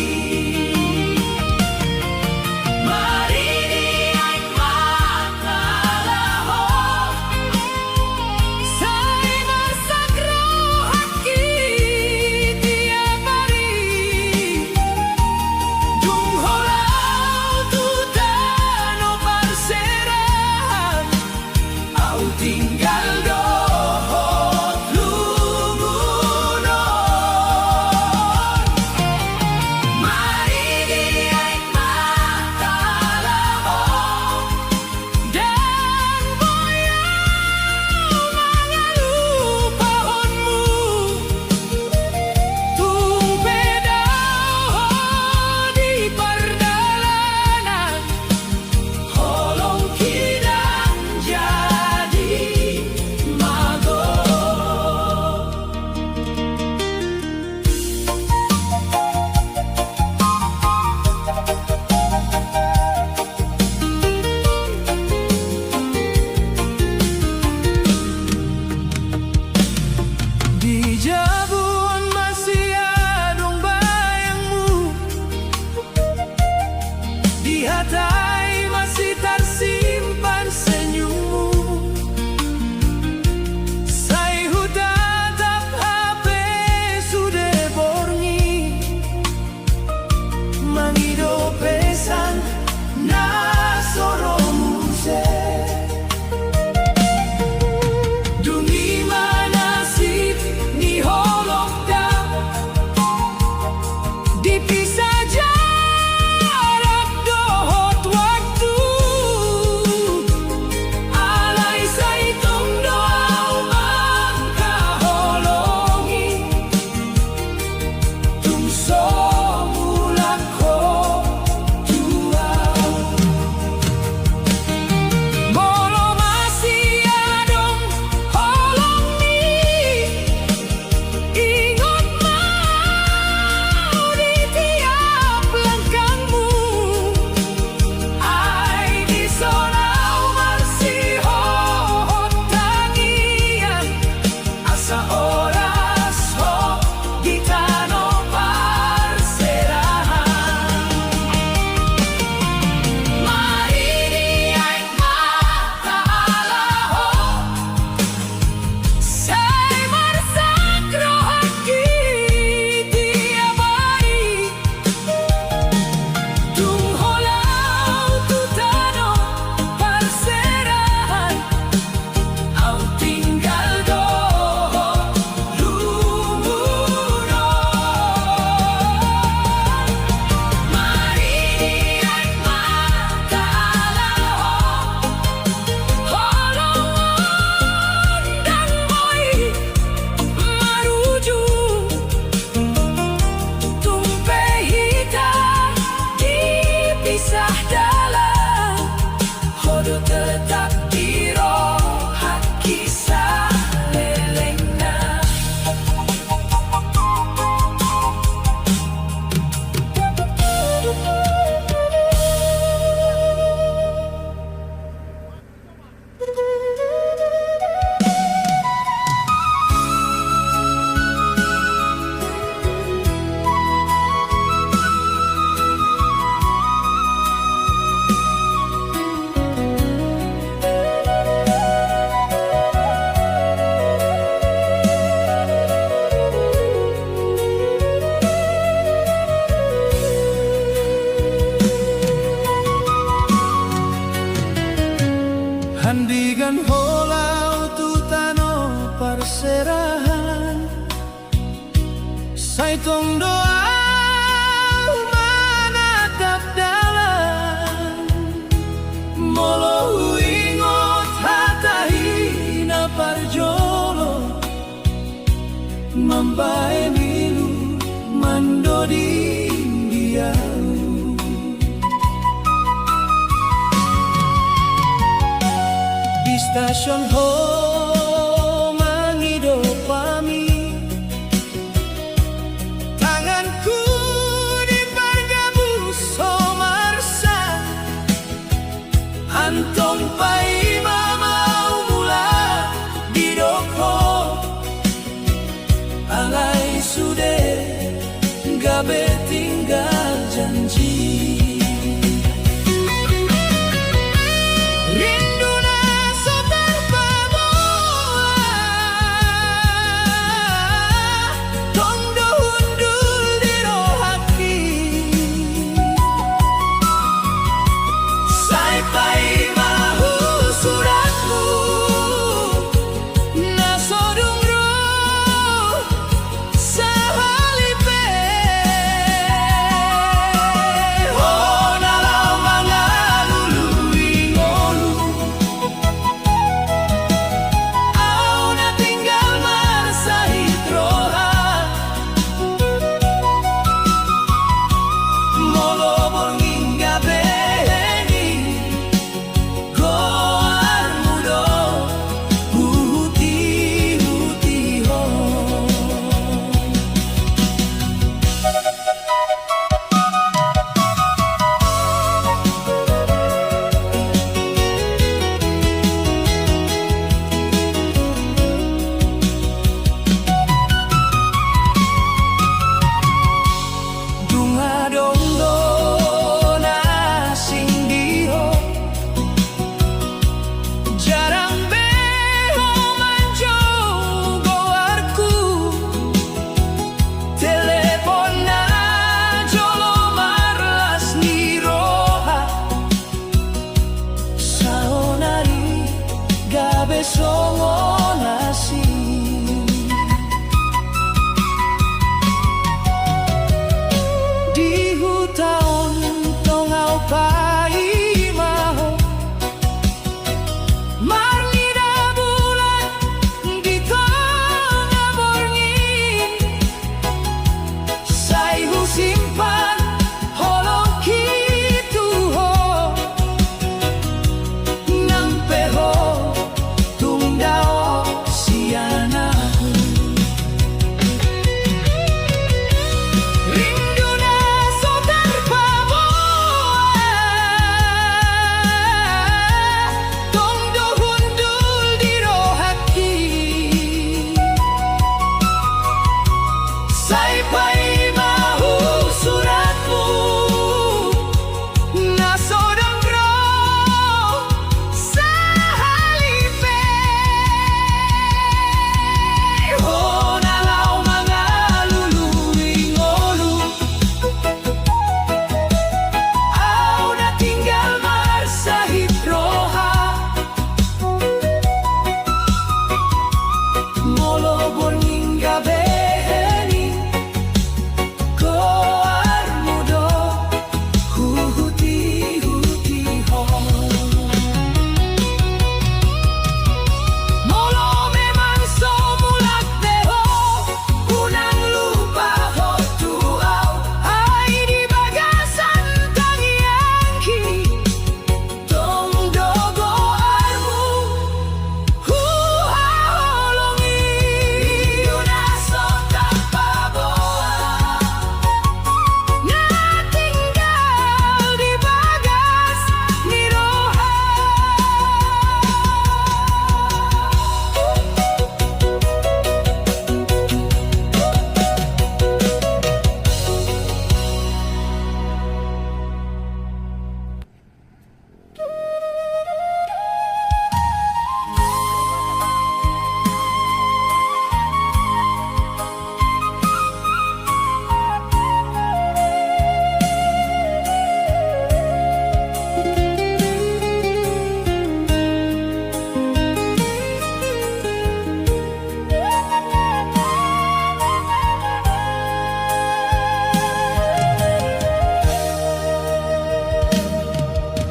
Marini ay makalaho Say masagro haki tiap hari Dung holau tutano parserahan Au tinggal dohot lumunon Marini ay makalaho Dan boyaw mangalupahonmu Tung pedaw di pardalanan Holong kidang jadi mago Di jabun masih adong bayangmu Di hatai masih tersimpan senyummu Say hutatap HP sudah borngi Mangido pesan na soromu se Dungi manasib ni holokda Dipisah jarak dohot waktu Alay say tong doaw mangkaholongi Tung so mulak ko Pikan holau tu tano perserahan Sai tong doa manatap dalam Molo ingot hatahi na parjolo Mambae milu mandodi dia Di stasiun ho mangido pami Tanganku di pargamu somarsa Antong pai mamau mula di doko Alai sude gabe tinggal janji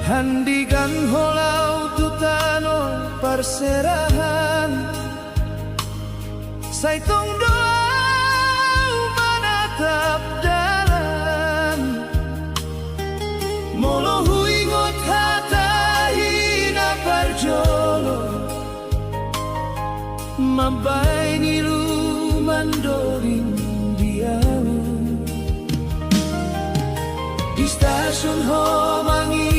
Handigan holau tutano perserahan Saitong doa manatap dalan Molo huingot hatahi na parjolo Mabay nilumandoring diaw Di stasyon ho mangi